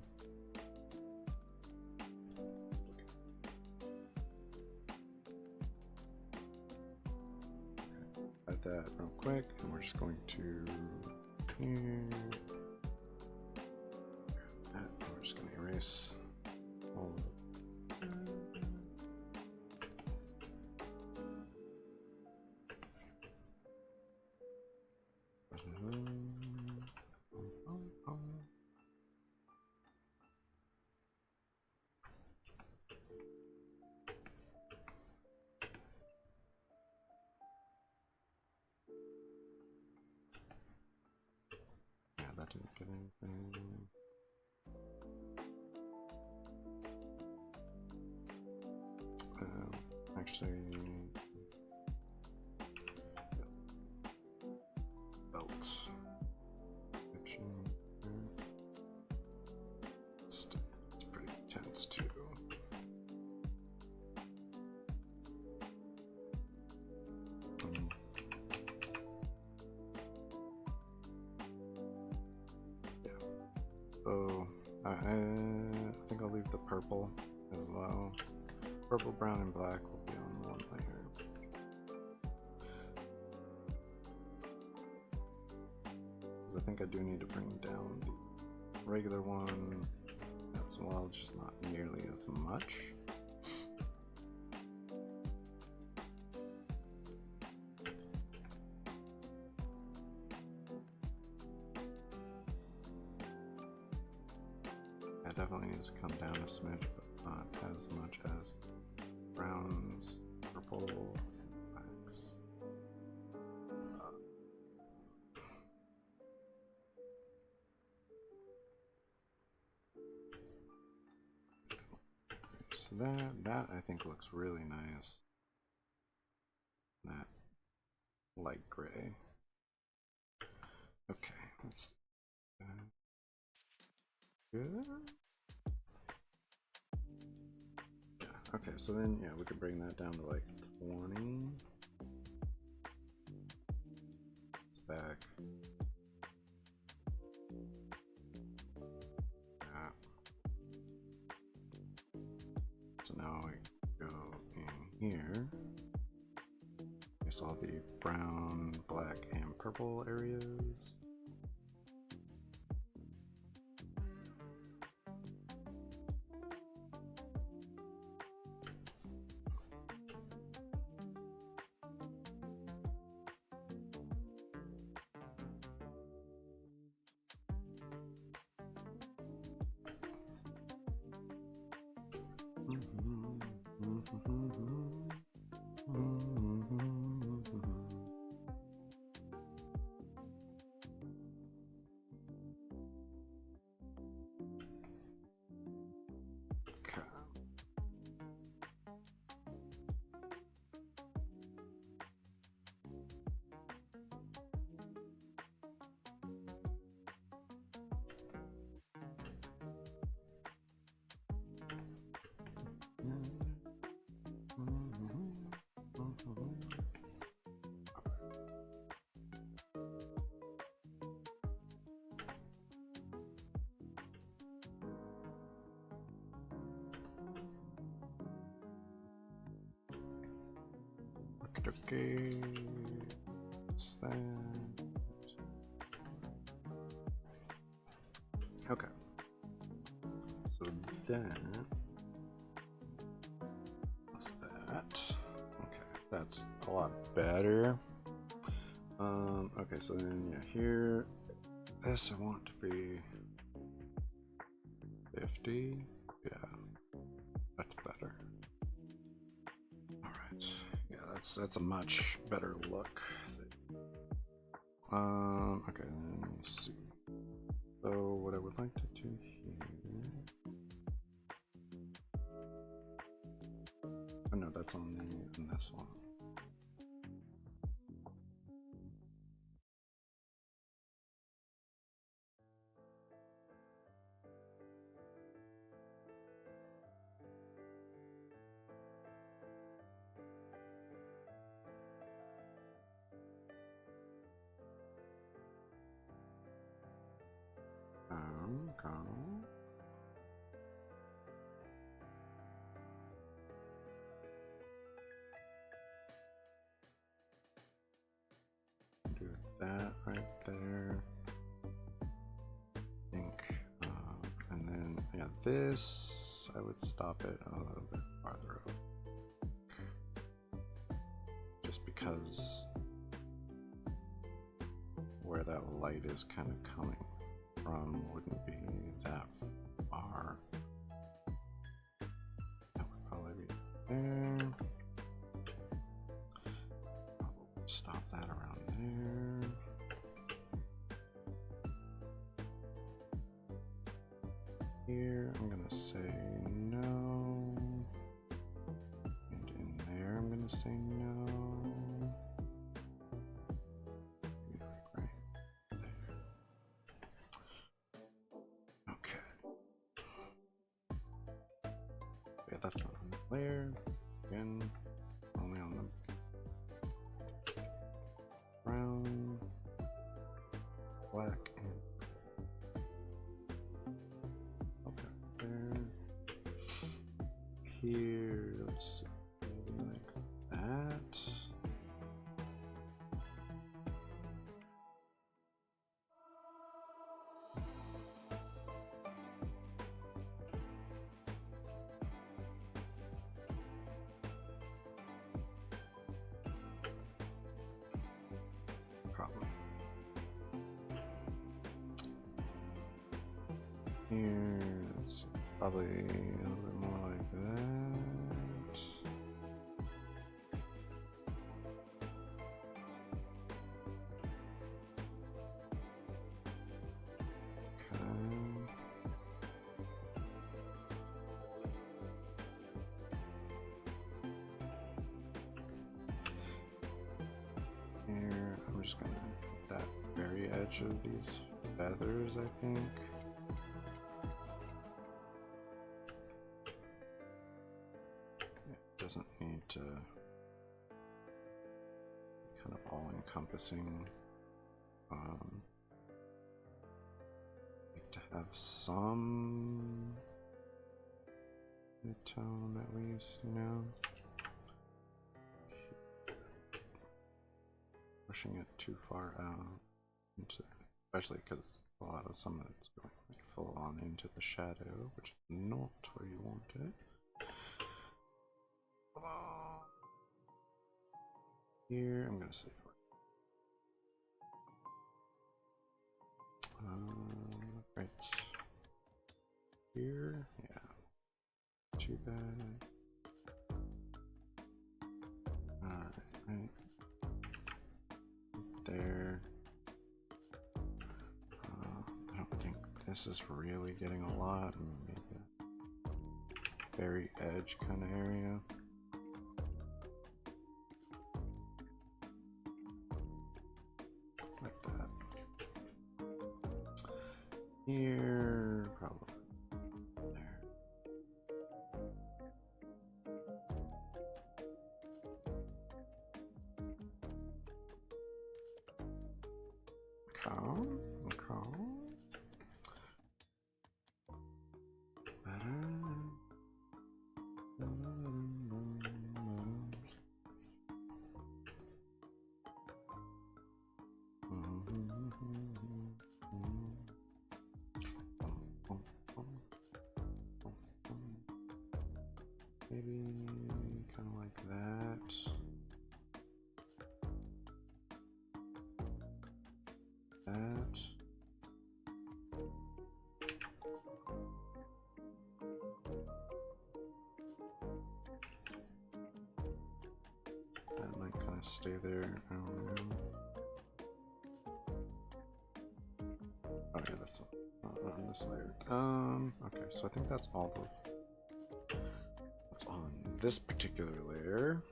add that real quick, and we're just going to here. We're just gonna erase all of it. Didn't get anything. Actually, belt. It's pretty intense too. Yeah. So I think I'll leave the purple as well. Purple, brown, and black will be on one layer. Because I think I do need to bring down the regular one as well, just not nearly as much. That definitely needs to come down a smidge, but not as much as browns, purple, and blacks. So that I think looks really nice. That light gray. Okay, that's good. Yeah. Okay, so then yeah, we could bring that down to like 20. It's back. Yeah. So now we go in here. It's all the brown, black, and purple areas. Okay, what's that? Okay, so then what's that? Okay, that's a lot better. Okay, so then yeah, here, this I want to be 50. Yeah, that's better. All right, yeah, that's a much better look. Okay, then let's see. So what I would like to do here. Oh no, that's on this one. Do that right there. I think, and then yeah, this I would stop it a little bit farther up, just because where that light is kind of coming from wouldn't be that far. That would probably be there. Stop that around there. Here, I'm gonna say no. And in there, I'm gonna say no. Right there. Okay. Yeah, that's not on the layer. Again, only on the brown, black, and okay, there. Here, let's see, maybe like that. Problem. Here, it's probably a little bit more like that. Okay. Here, I'm just gonna hit that very edge of these feathers, I think. It doesn't need to be kind of all-encompassing. Need to have some mid-tone at least, you know. Pushing it too far out, especially because a lot of some of it's going like full on into the shadow, which is not where you want it. Here, I'm gonna say right here, yeah, too bad. Right there. I don't think this is really getting a lot. Maybe a very edge kind of area. Like that. Here, probably there. Calm. Maybe kind of like that. That might kind of stay there. I don't know. Oh yeah, that's on this layer. Okay, so I think that's all of what's on this particular layer.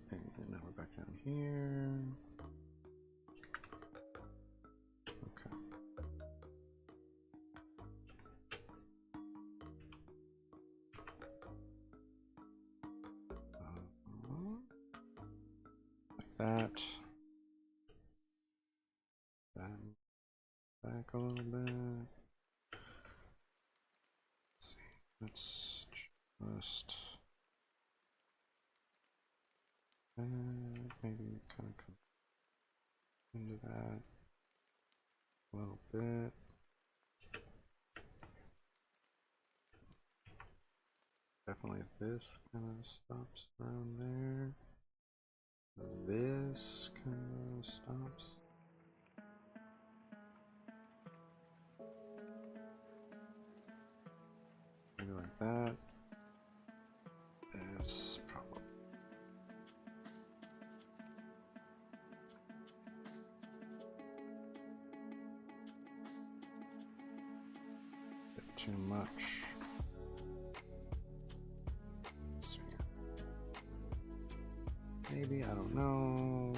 And now we're back down here. Okay. Like that. Back a little bit. Let's see. Let's just maybe kind of come into that a little bit. Definitely this kind of stops around there. This kind of stops. Maybe like that. This probably. too much. Let's see. Maybe, I don't know.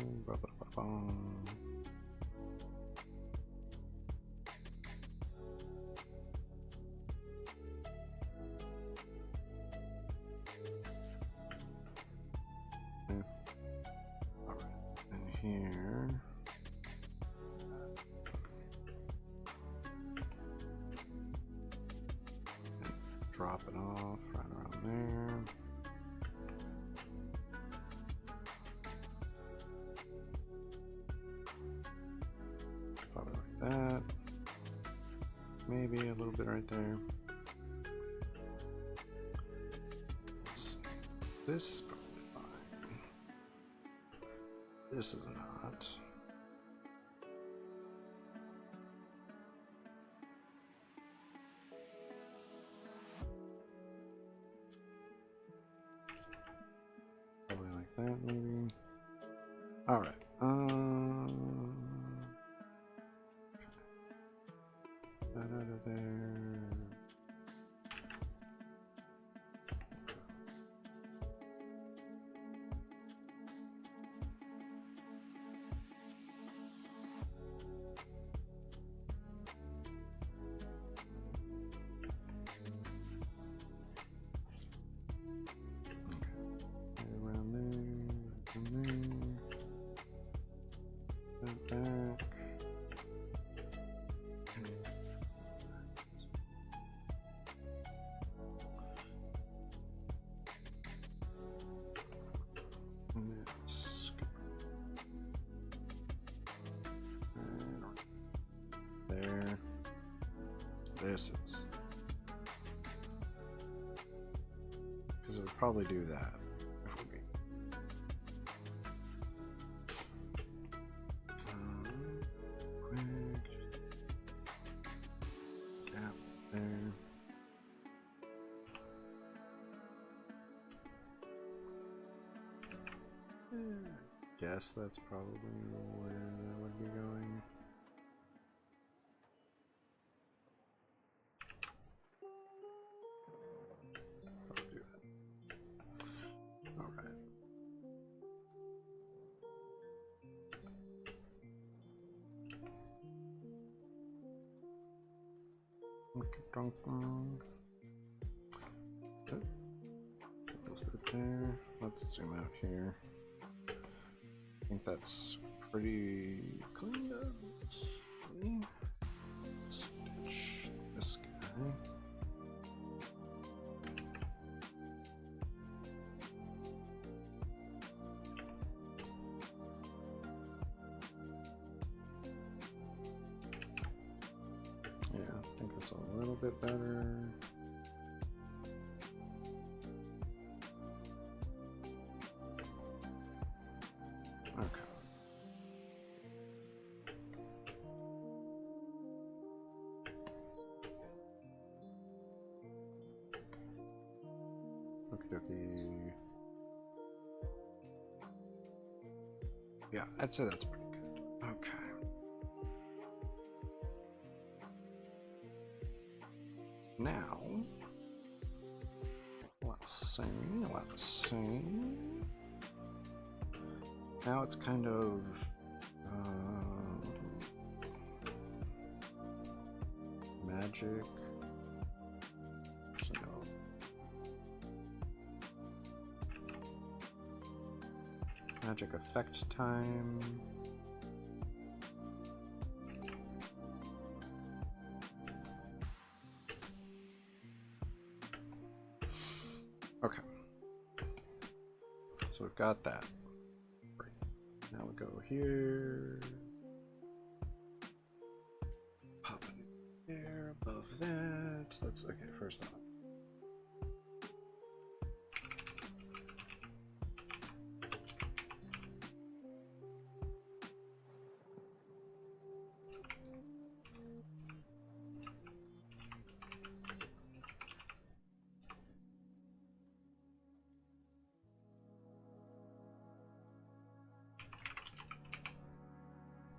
Here, drop it off right around there. Probably like that. Maybe a little bit right there. This is probably fine. This is not. Probably like that, maybe. All right. That out of there. There. This is. Because it would probably do that if we quick gap there. Guess that's probably where that would be going. There. Let's zoom out here. I think that's pretty clean up. Stitch this guy. Yeah, I think that's a little bit better. Okay. Okie dokie. Yeah, I'd say that's pretty good. Okay. Now, let's see. Now it's kind of magic. So, magic effect time. Okay. So we've got that. Great. Now we go here. Pop it in there above that. That's okay, first off.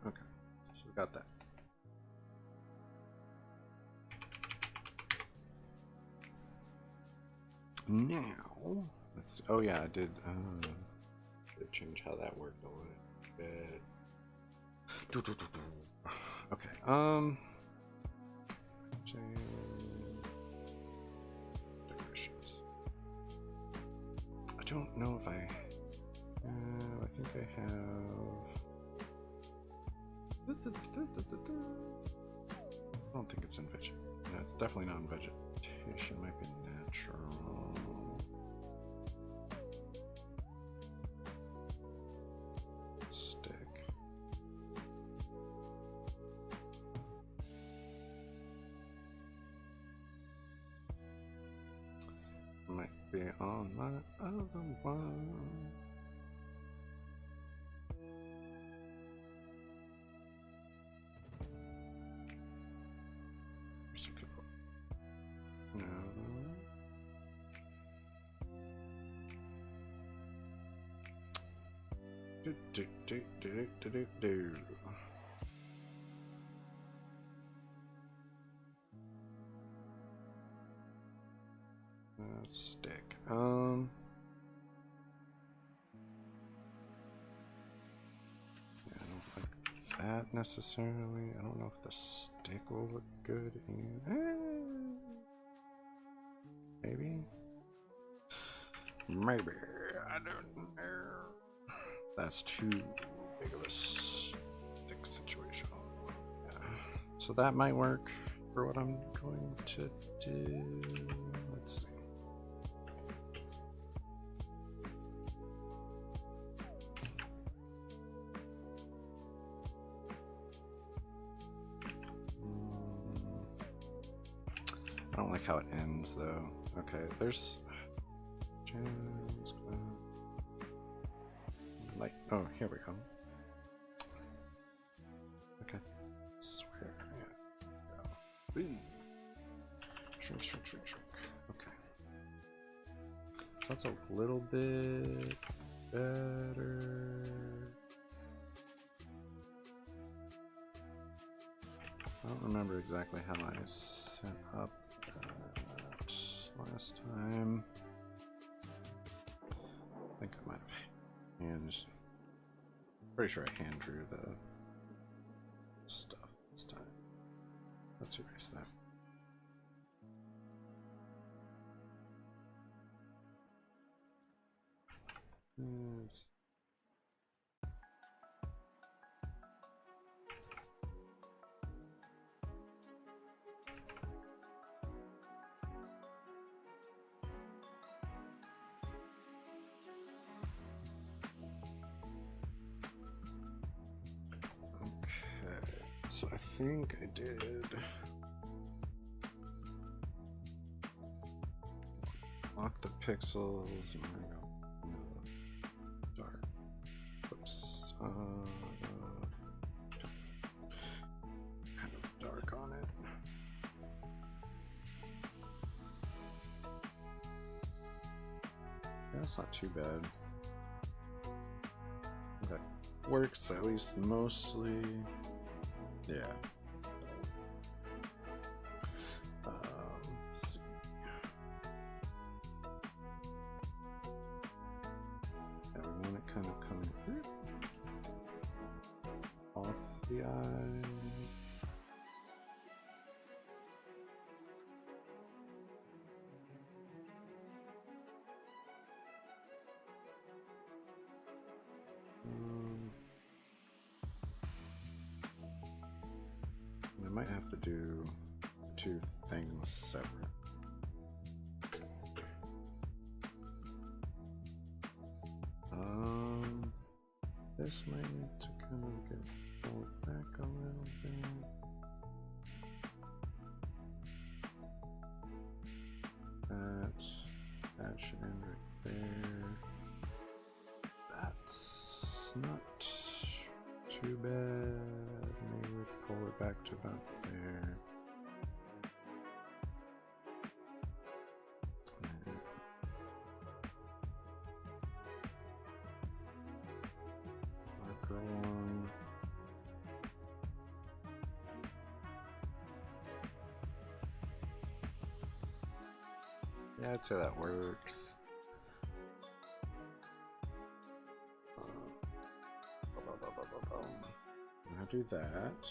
Okay, so we got that. Now, let's see. Oh yeah, I did change how that worked a little bit. Okay, decorations. I don't know if I think I have. I don't think it's in vegetation. No, it's definitely not in vegetation. It might be natural. Stick. Might be on my other one. No. Do. Stick. Yeah, I don't like that necessarily. I don't know if the stick will look good in. Maybe. Maybe. I don't know. That's too big of a stick situation. Yeah. So that might work for what I'm going to do. Let's see. I don't like how it ends though. Okay, there's like, oh, here we go. Okay, swear, yeah. Shrink, shrink, shrink, shrink. Okay, so that's a little bit better. I don't remember exactly how I set up that last time. I think I might have pretty sure I hand drew the stuff this time. Let's erase that. Oops. So I think I did lock the pixels. Dark. Oops. Kind of dark on it. Yeah, that's not too bad. That works at least mostly. Yeah. Let's see. Yeah, we want it kind of coming through off the eye. I might have to do two things separate. This might need to kind of get pulled back a little bit. That should end right there. That's not too bad. Maybe we'll pull it back to about there. Marker one. Yeah, I'd say that works. I'll do that.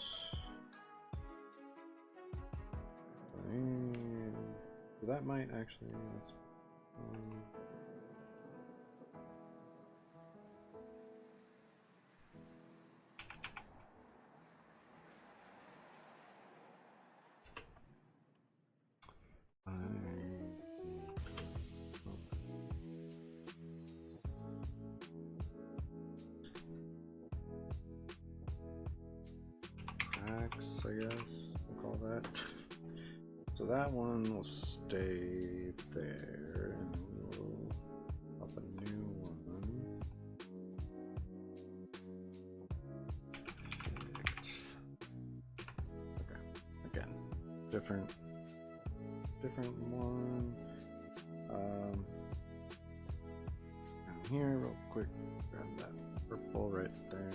That might actually. Tracks, I guess we'll call that. So that one will stay there, and we'll up a new one. Okay, again, different one. Down here, real quick, grab that purple right there.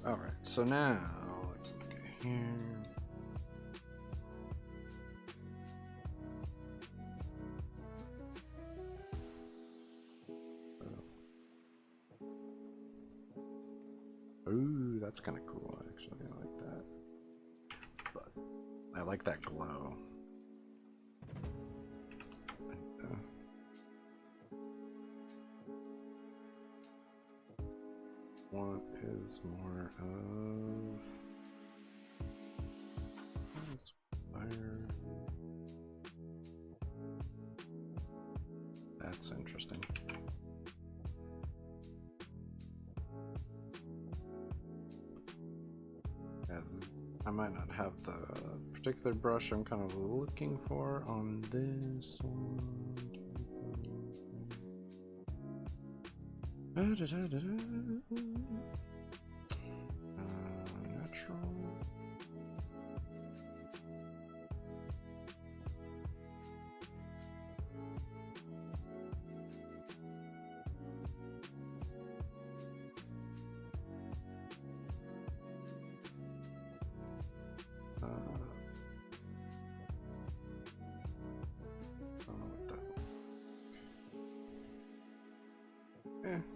All right, so now let's look at here. Ooh, that's kind of cool, actually. I like that. But I like that glow. What is more of fire? That's interesting. And I might not have the particular brush I'm kind of looking for on this one. Natural.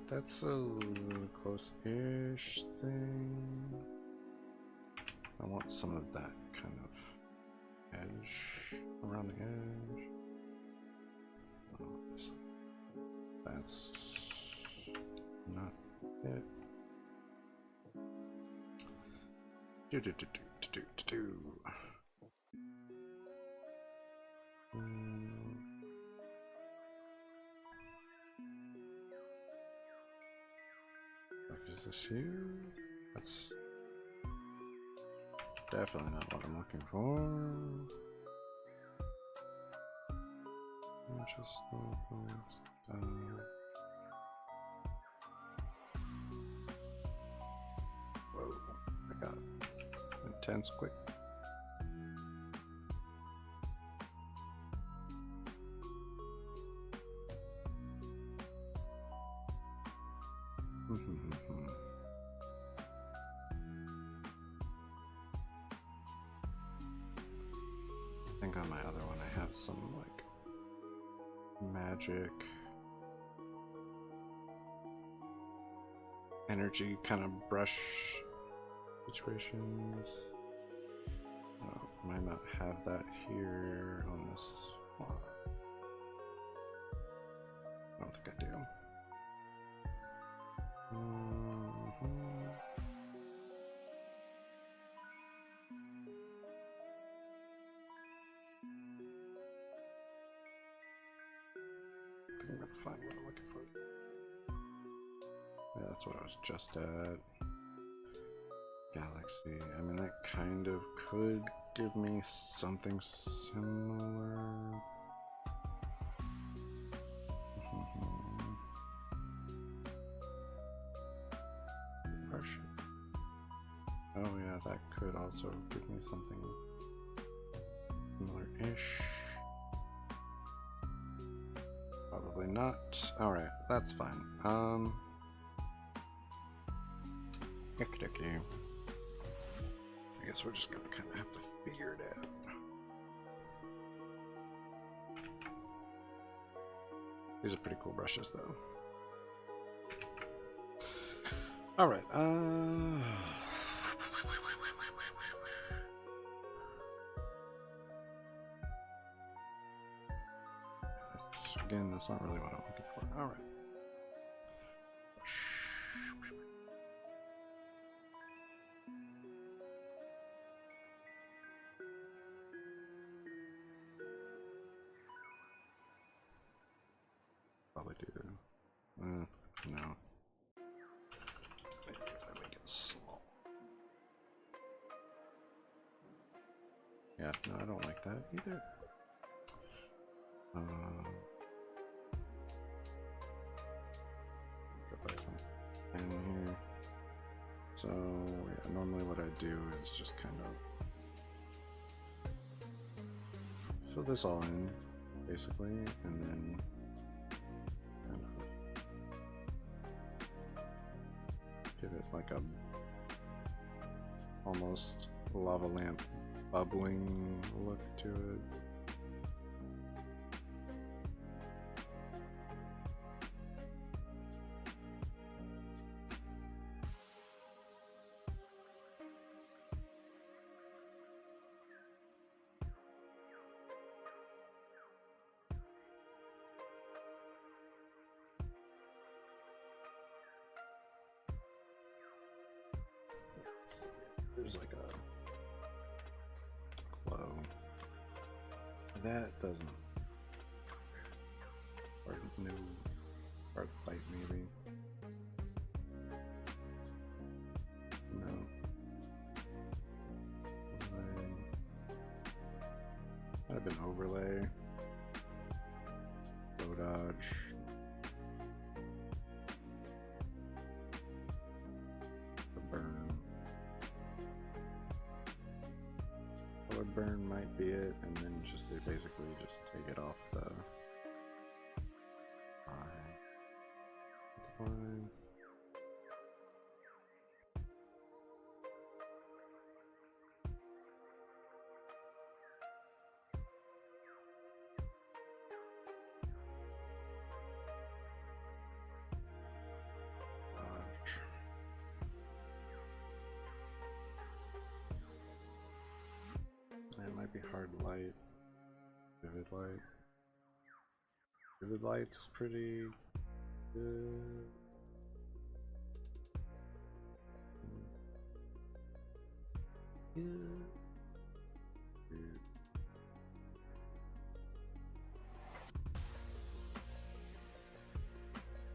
That's a close-ish thing. I want some of that kind of edge around the edge. Oh, that's not it. Is this here? That's definitely not what I'm looking for. Whoa, I got intense quick. I think on my other one I have some like magic energy kind of brush situations. Might not have that here on this one. I don't think I do. I think I'm gonna find what I'm looking for. Yeah, that's what I was just at. Galaxy. I mean, that kind of could give me something similar. Oh yeah, that could also give me something similar-ish. Probably not. Alright, that's fine. I guess we're just gonna kind of have to figure it out. These are pretty cool brushes, though. All right. Again, that's not really what I'm looking for. All right. Probably do. No. Maybe if I make it small. Yeah, no, I don't like that either. Go back to my pen here. So yeah, normally what I do is just kind of fill this all in, basically, and then kind of give it like a almost lava lamp bubbling look to it. There's like a glow. That doesn't. Or new art light maybe. No. Overlay. Might have been overlay. Low dodge. Burn might be it, and then just basically just take it off the line. It might be hard light, vivid light. Vivid light's pretty good. Yeah.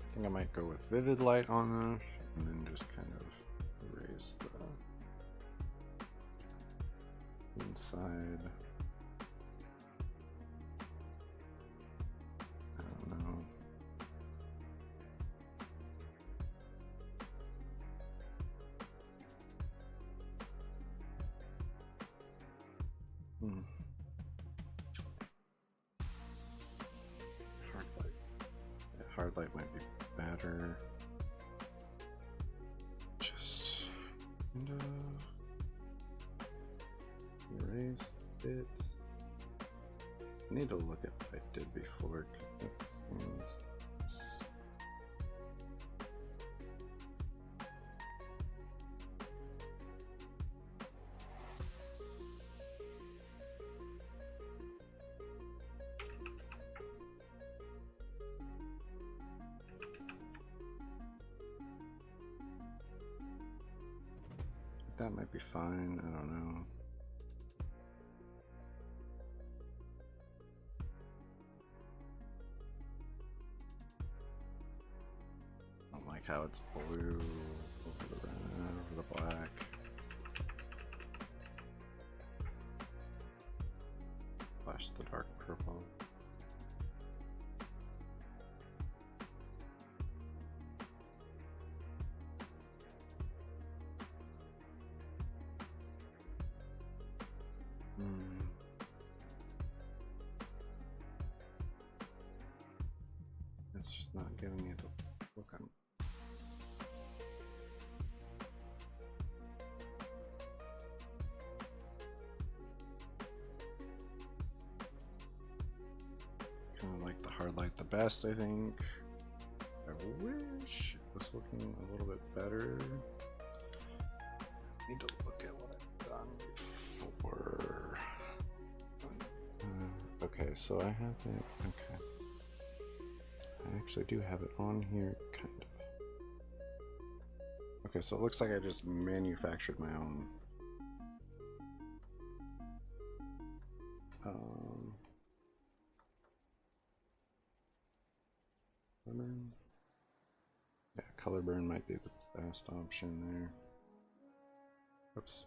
I think I might go with vivid light on this, and then just kind of erase the inside. I don't know. Hard light. Yeah, hard light might be better. Just kind of erase bits. I need to look at what I did before because it seems. That might be fine, I don't know. I don't like how it's blue over the red, over the black. Flash the dark purple. It's just not giving me the look I'm. Kind of like the hard light the best, I think. I wish it was looking a little bit better. Need to look at what I've done before. Okay, so I have it. Okay. I actually do have it on here, kind of. Okay, so it looks like I just manufactured my own. Yeah, color burn might be the best option there. Oops.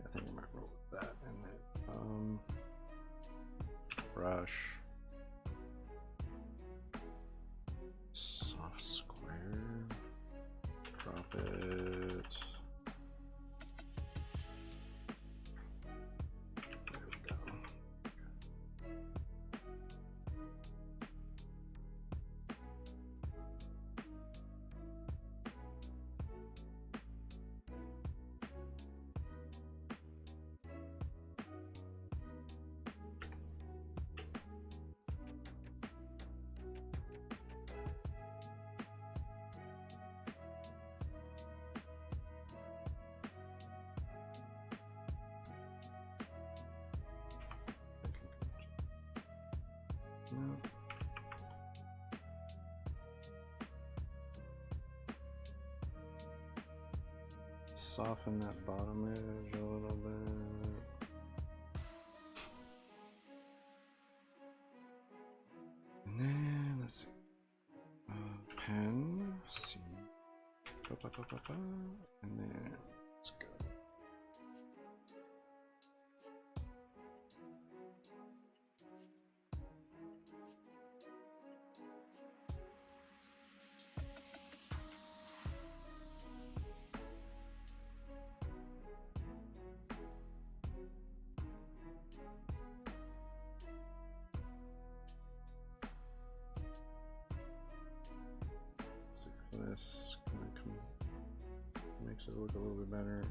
I think I might roll with that and then brush, soft square, drop it. There we go. No. Soften that bottom edge a little bit. And then let's see. Pen, C. And then let's go. See if this kind of makes it look a little bit better.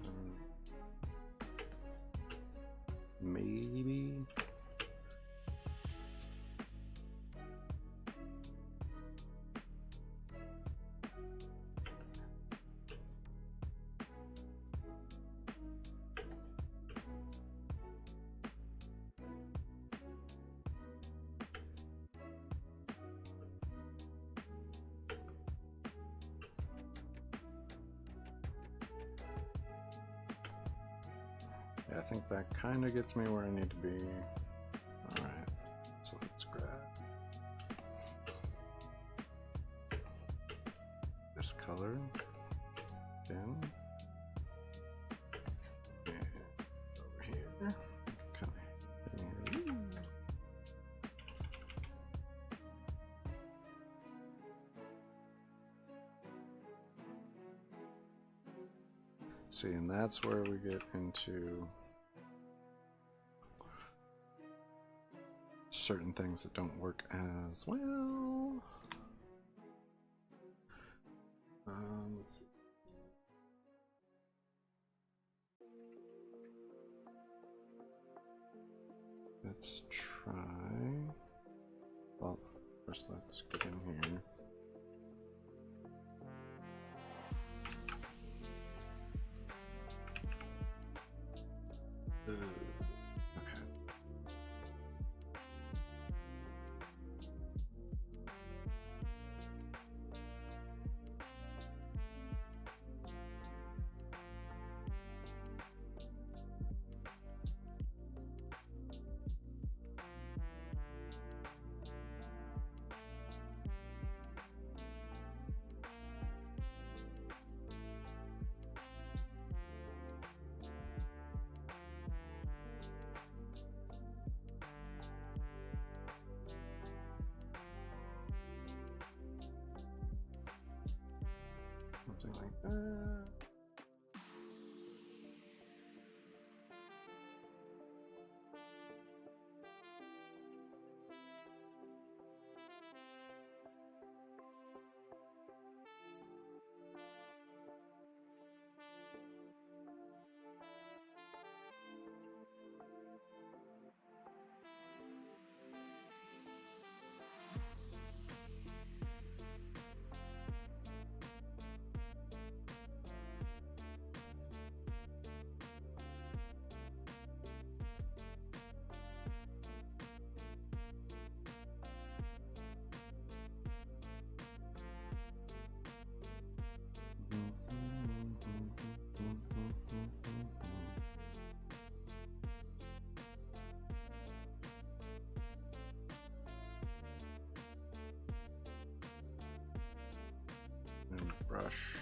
Maybe. Yeah, I think that kind of gets me where I need to be. All right, so let's grab this color, then and over here, kind of. See, and that's where we get into certain things that don't work as well. Let's see. Let's try. Well, first let's get in here. Okay. And brush.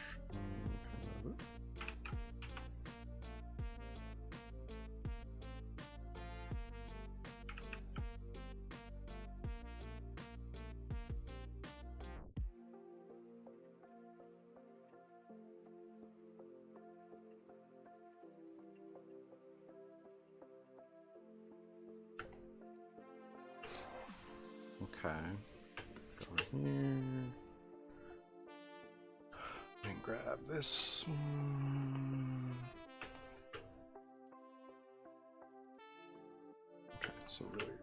Okay. Go here. And grab this one. Okay, so really.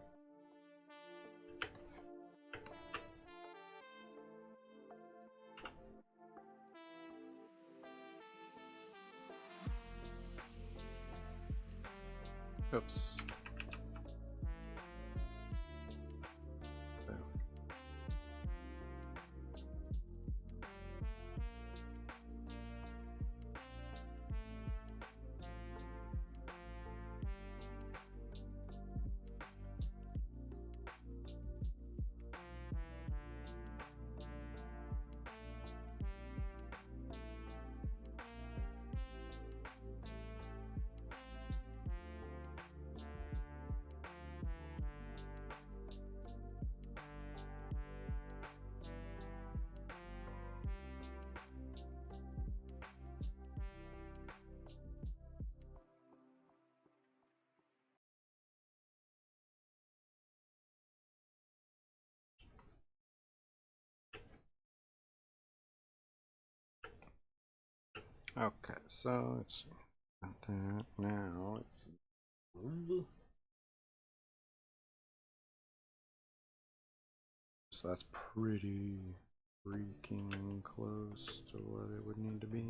Oops. Okay, so let's got that. Now it's so that's pretty freaking close to what it would need to be.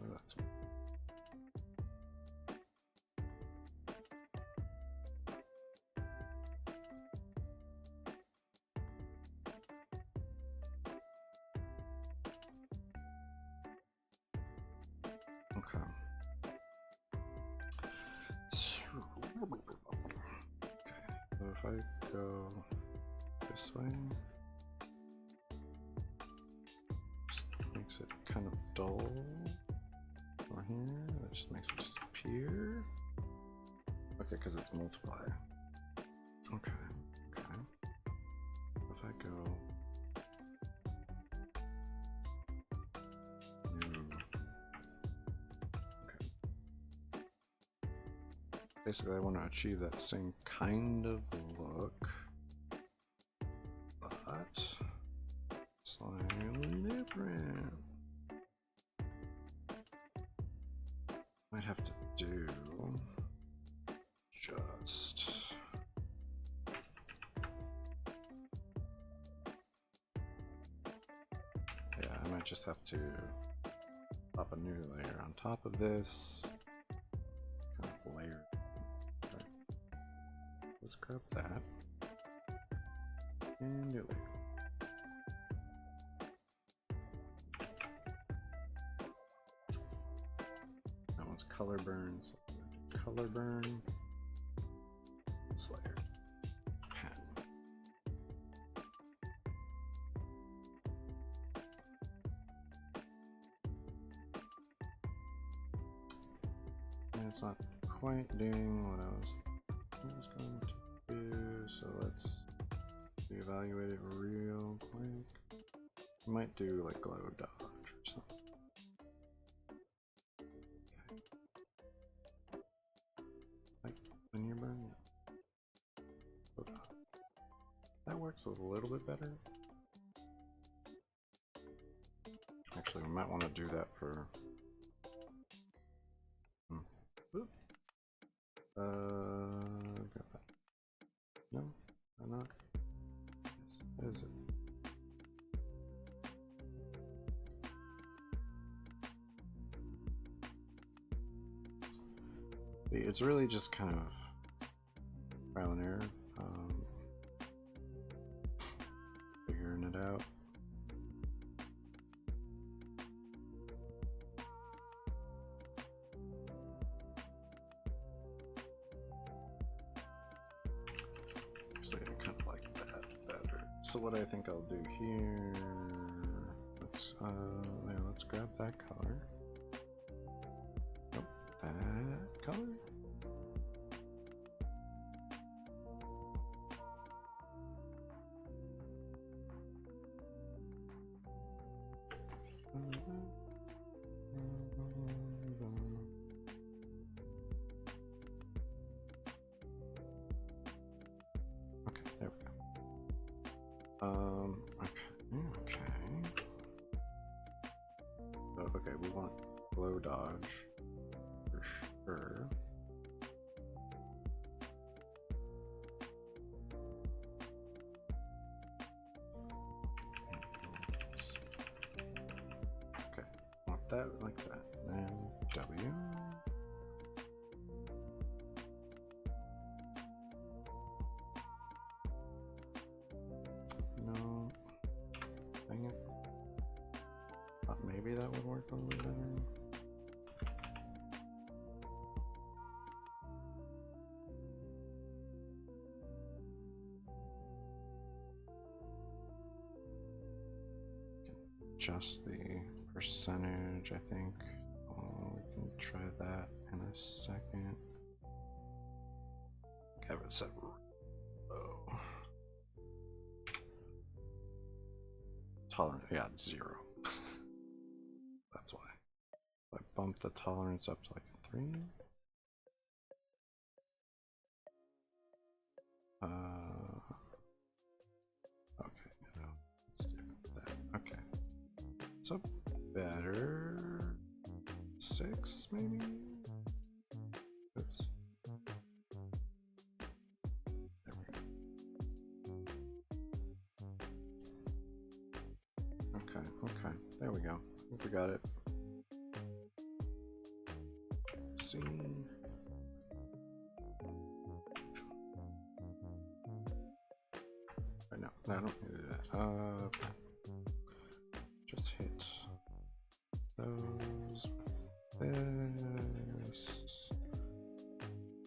That's okay. So if I go this way, just makes it kind of dull over here. That just makes it disappear. Okay, because it's multiply. Okay, okay. If I go new, okay. Basically, I want to achieve that same kind of look, but slightly different. Might have to do just yeah, I might just have to pop a new layer on top of this. Kind of layer. Okay. Let's grab that and new layer. That one's color burn, so color burn. This layer. Pen. it's not quite doing what I was going to do, so let's evaluate it real quick. We might do like glow dodge or something. Okay. Like linear burn? Glow dodge. That works a little bit better. Actually, we might want to do that for. Got that. No, I'm not. Yes, is it? It's really just kind of trial and error, figuring it out. Actually, I kind of like that better. So what I think I'll do here, let's grab that color. Oh, that color. Okay, there we go. Okay. So, okay, we want glow dodge for sure. Okay, want that like that. And W. No. Dang it. Thought maybe that would work a little better. Adjust the percentage, I think. Oh, we can try that in a second. Have it set low. Tolerance, yeah, it's 0. That's why. I bumped the tolerance up to like 3. Okay, no, let's do that. Okay. So better 6 maybe? Oops. There we go. Okay, there we go. I think we got it. See. Right, no, I don't need to do that. Just hit those with this.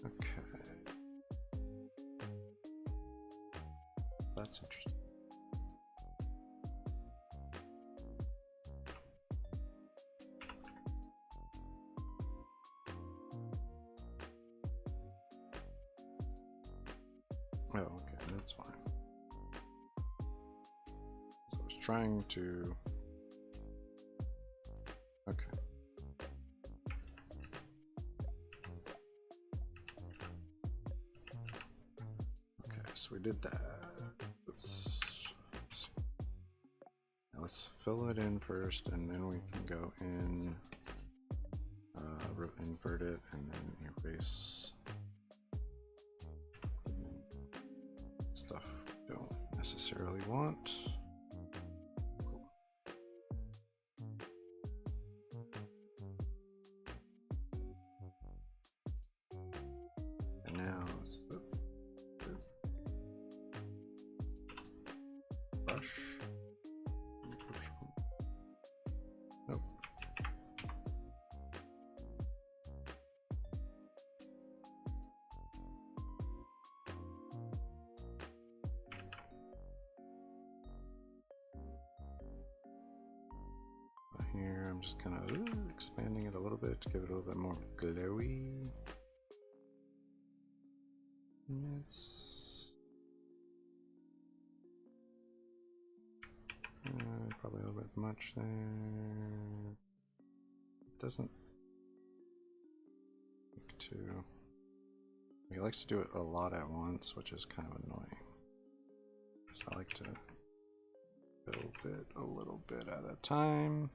Okay. That's interesting. Oh, okay, that's fine. So I was trying to. Okay. Okay, so we did that. Now let's fill it in first, and then we can go in, invert it, and then erase stuff we don't necessarily want. And now it's the brush. Nope. Here I'm I'm just kind of expanding it a little bit to give it a little bit more glowy. Yes. Probably a little bit much there. It doesn't like to. He likes to do it a lot at once, which is kind of annoying. So I like to build it a little bit at a time.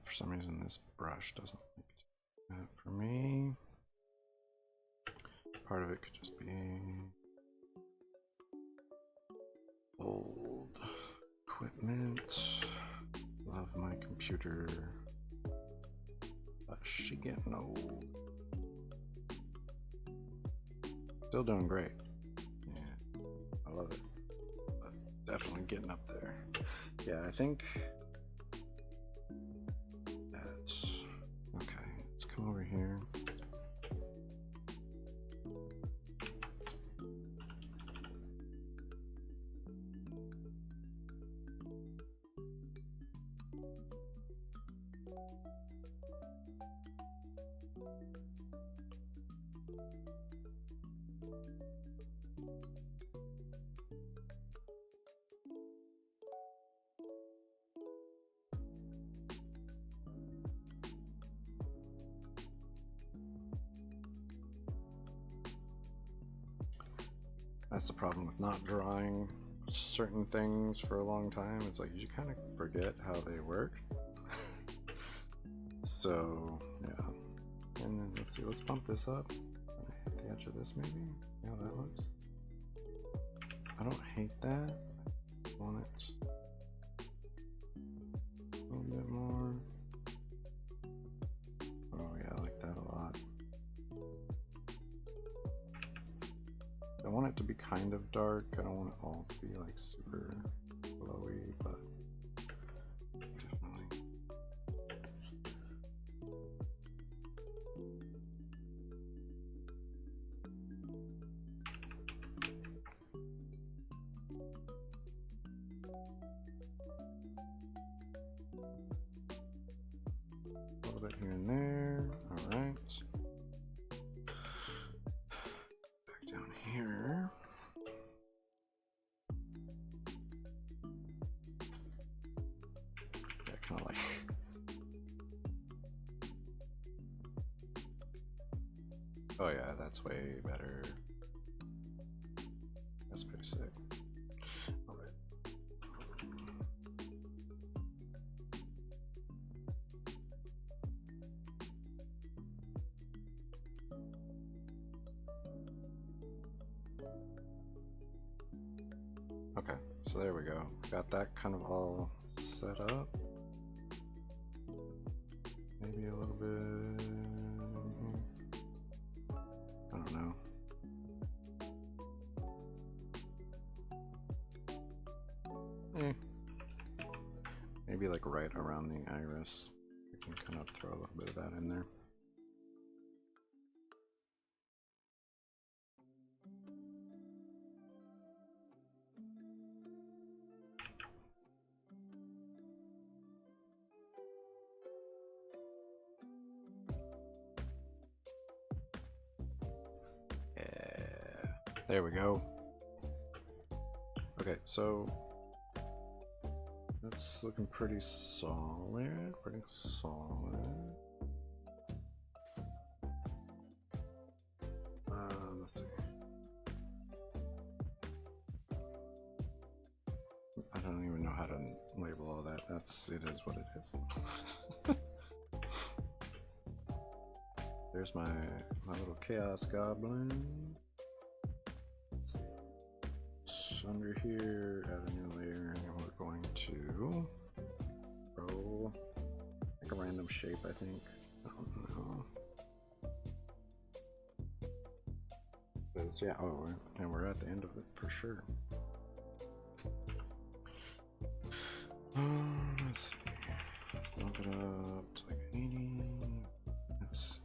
For some reason, this brush doesn't like to do that for me. Part of it could just be old equipment. Love my computer, but she getting old. Still doing great. Yeah, I love it. But definitely getting up there. Yeah, I think that. Okay, let's come over here. That's the problem with not drawing certain things for a long time. It's like you kind of forget how they work. So, yeah. And then let's see, let's bump this up. Hit the edge of this maybe. See how that looks. I don't hate that. I want it a little bit more. Oh yeah, I like that a lot. I want it to be kind of dark. I don't want it all to be like super glowy, but definitely. A little bit here and there. All right. Here. Yeah, kind of like. Oh yeah, that's way better. That's pretty sick. All right. Okay, so there we go. Got that kind of all set up. Maybe a little bit. I don't know. Maybe like right around the iris. We can kind of throw a little bit of that in there. There we go. Okay, so that's looking pretty solid. Pretty solid. Let's see. I don't even know how to label all that. It is what it is. There's my little chaos goblin. Under here, add a new layer, and we're going to roll like a random shape, I think. I don't know. Yeah, oh, and we're at the end of it for sure. Let's see. Bump it up to like 80. Let's see.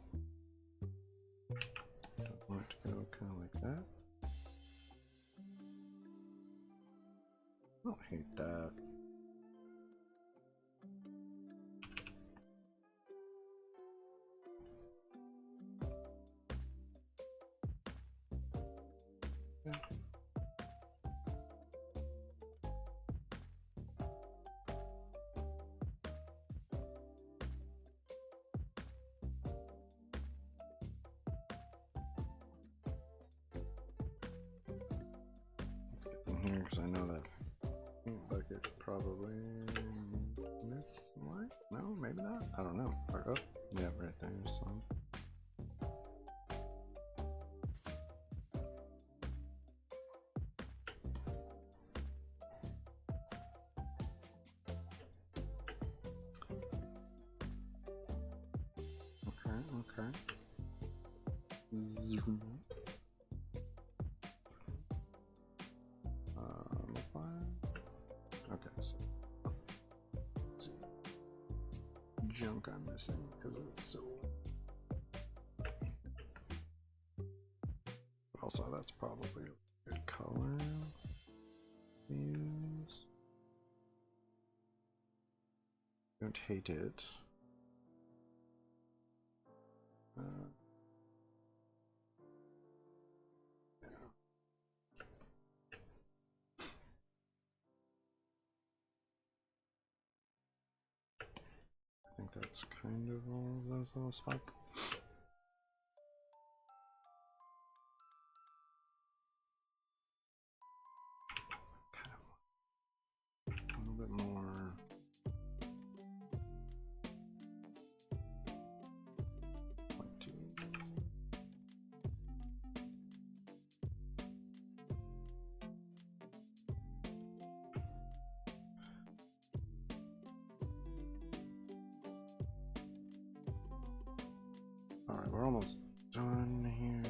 Don't want it to go kind of like that. I don't hate that. here because I know that paint bucket probably missed light. No, maybe not. I don't know. Or, oh, yeah, right there. Some. Okay. Zoom. Okay, so let's see. Junk I'm missing because it's so. Also, that's probably a good color to use. Don't hate it. I think that's kind of all of those little spots. Kind of a little bit more. Alright, we're almost done here.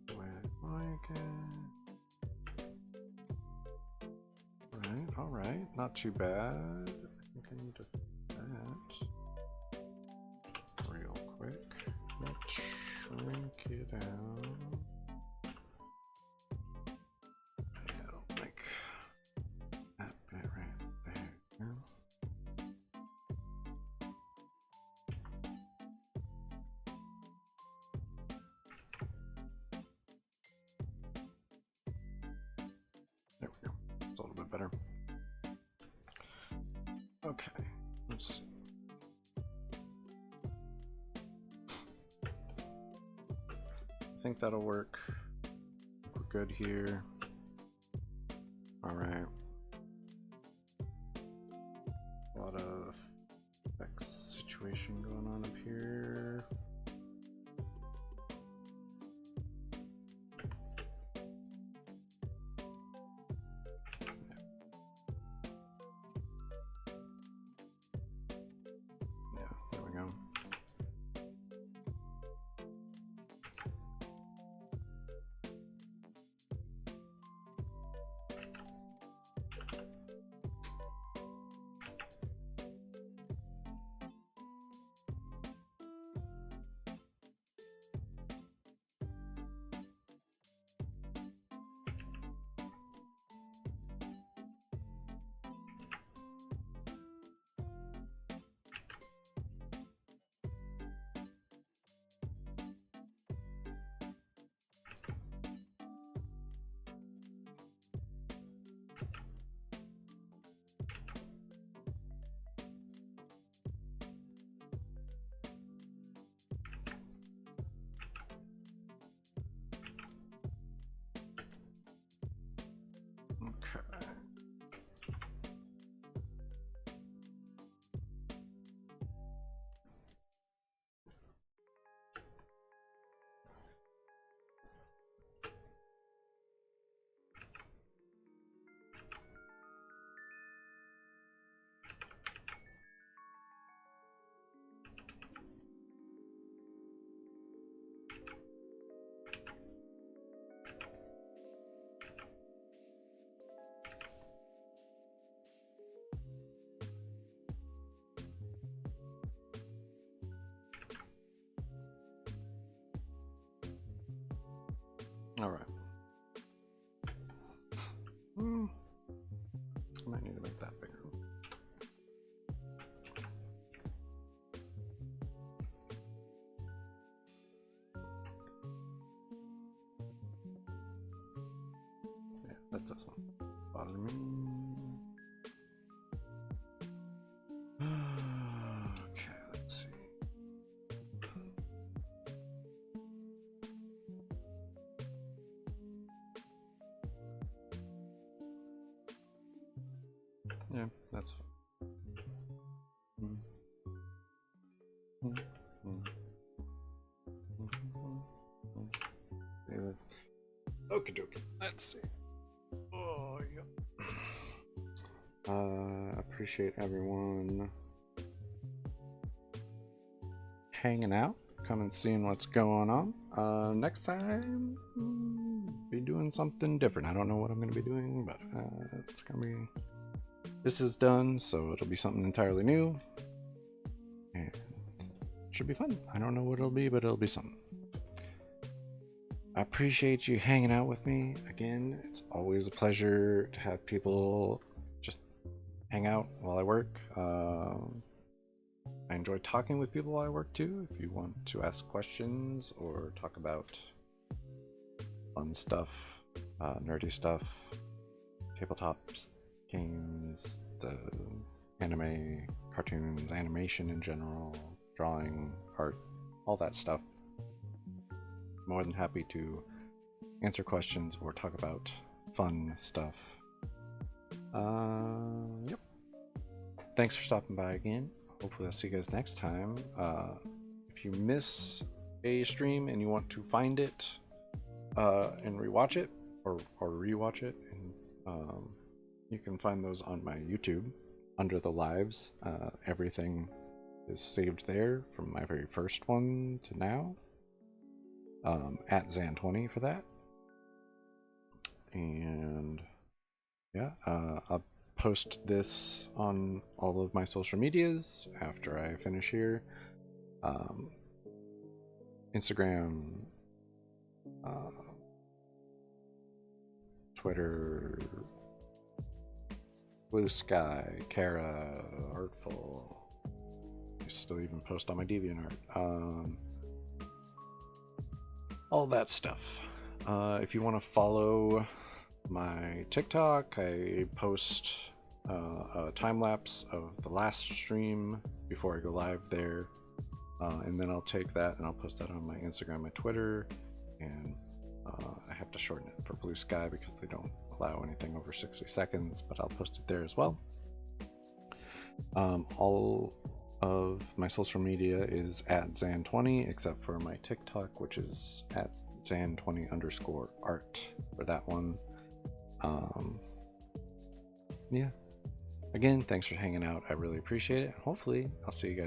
The way I like it. Right, alright, not too bad. I think I need to fix that real quick. Let's shrink it out. I don't like that bit right there. There we go. It's a little bit better. Okay, let's see. I think that'll work. We're good here. All right. A lot of effects situation going on up here. Yeah, there we go. Okay. All right. Might need to make that bigger. Yeah, that doesn't bother me. Okay, let's see. Yeah, that's fine. Okay, dokie. Let's see. Oh, yeah. Appreciate everyone hanging out, coming and seeing what's going on. Next time, be doing something different. I don't know what I'm going to be doing, but it's going to be. This is done, so it'll be something entirely new, and it should be fun. I don't know what it'll be, but it'll be something. I appreciate you hanging out with me again. It's always a pleasure to have people just hang out while I work. I enjoy talking with people while I work too. If you want to ask questions or talk about fun stuff, nerdy stuff, tabletops, games, the anime, cartoons, animation in general, drawing, art, all that stuff. More than happy to answer questions or talk about fun stuff. Yep. Thanks for stopping by again. Hopefully I'll see you guys next time. If you miss a stream and you want to find it and rewatch it or rewatch it, and you can find those on my YouTube under the lives. Everything is saved there from my very first one to now. At Zann20 for that. And yeah, I'll post this on all of my social medias after I finish here. Instagram, Twitter, Blue Sky, Kara, Artful. I still even post on my DeviantArt. All that stuff. If you want to follow my TikTok, I post a time lapse of the last stream before I go live there, and then I'll take that and I'll post that on my Instagram, my Twitter, and I have to shorten it for Blue Sky because they don't allow anything over 60 seconds, but I'll post it there as well. All of my social media is at Zann20 except for my TikTok, which is at Zann20_art for that one. Yeah, again, thanks for hanging out. I really appreciate it. Hopefully I'll see you guys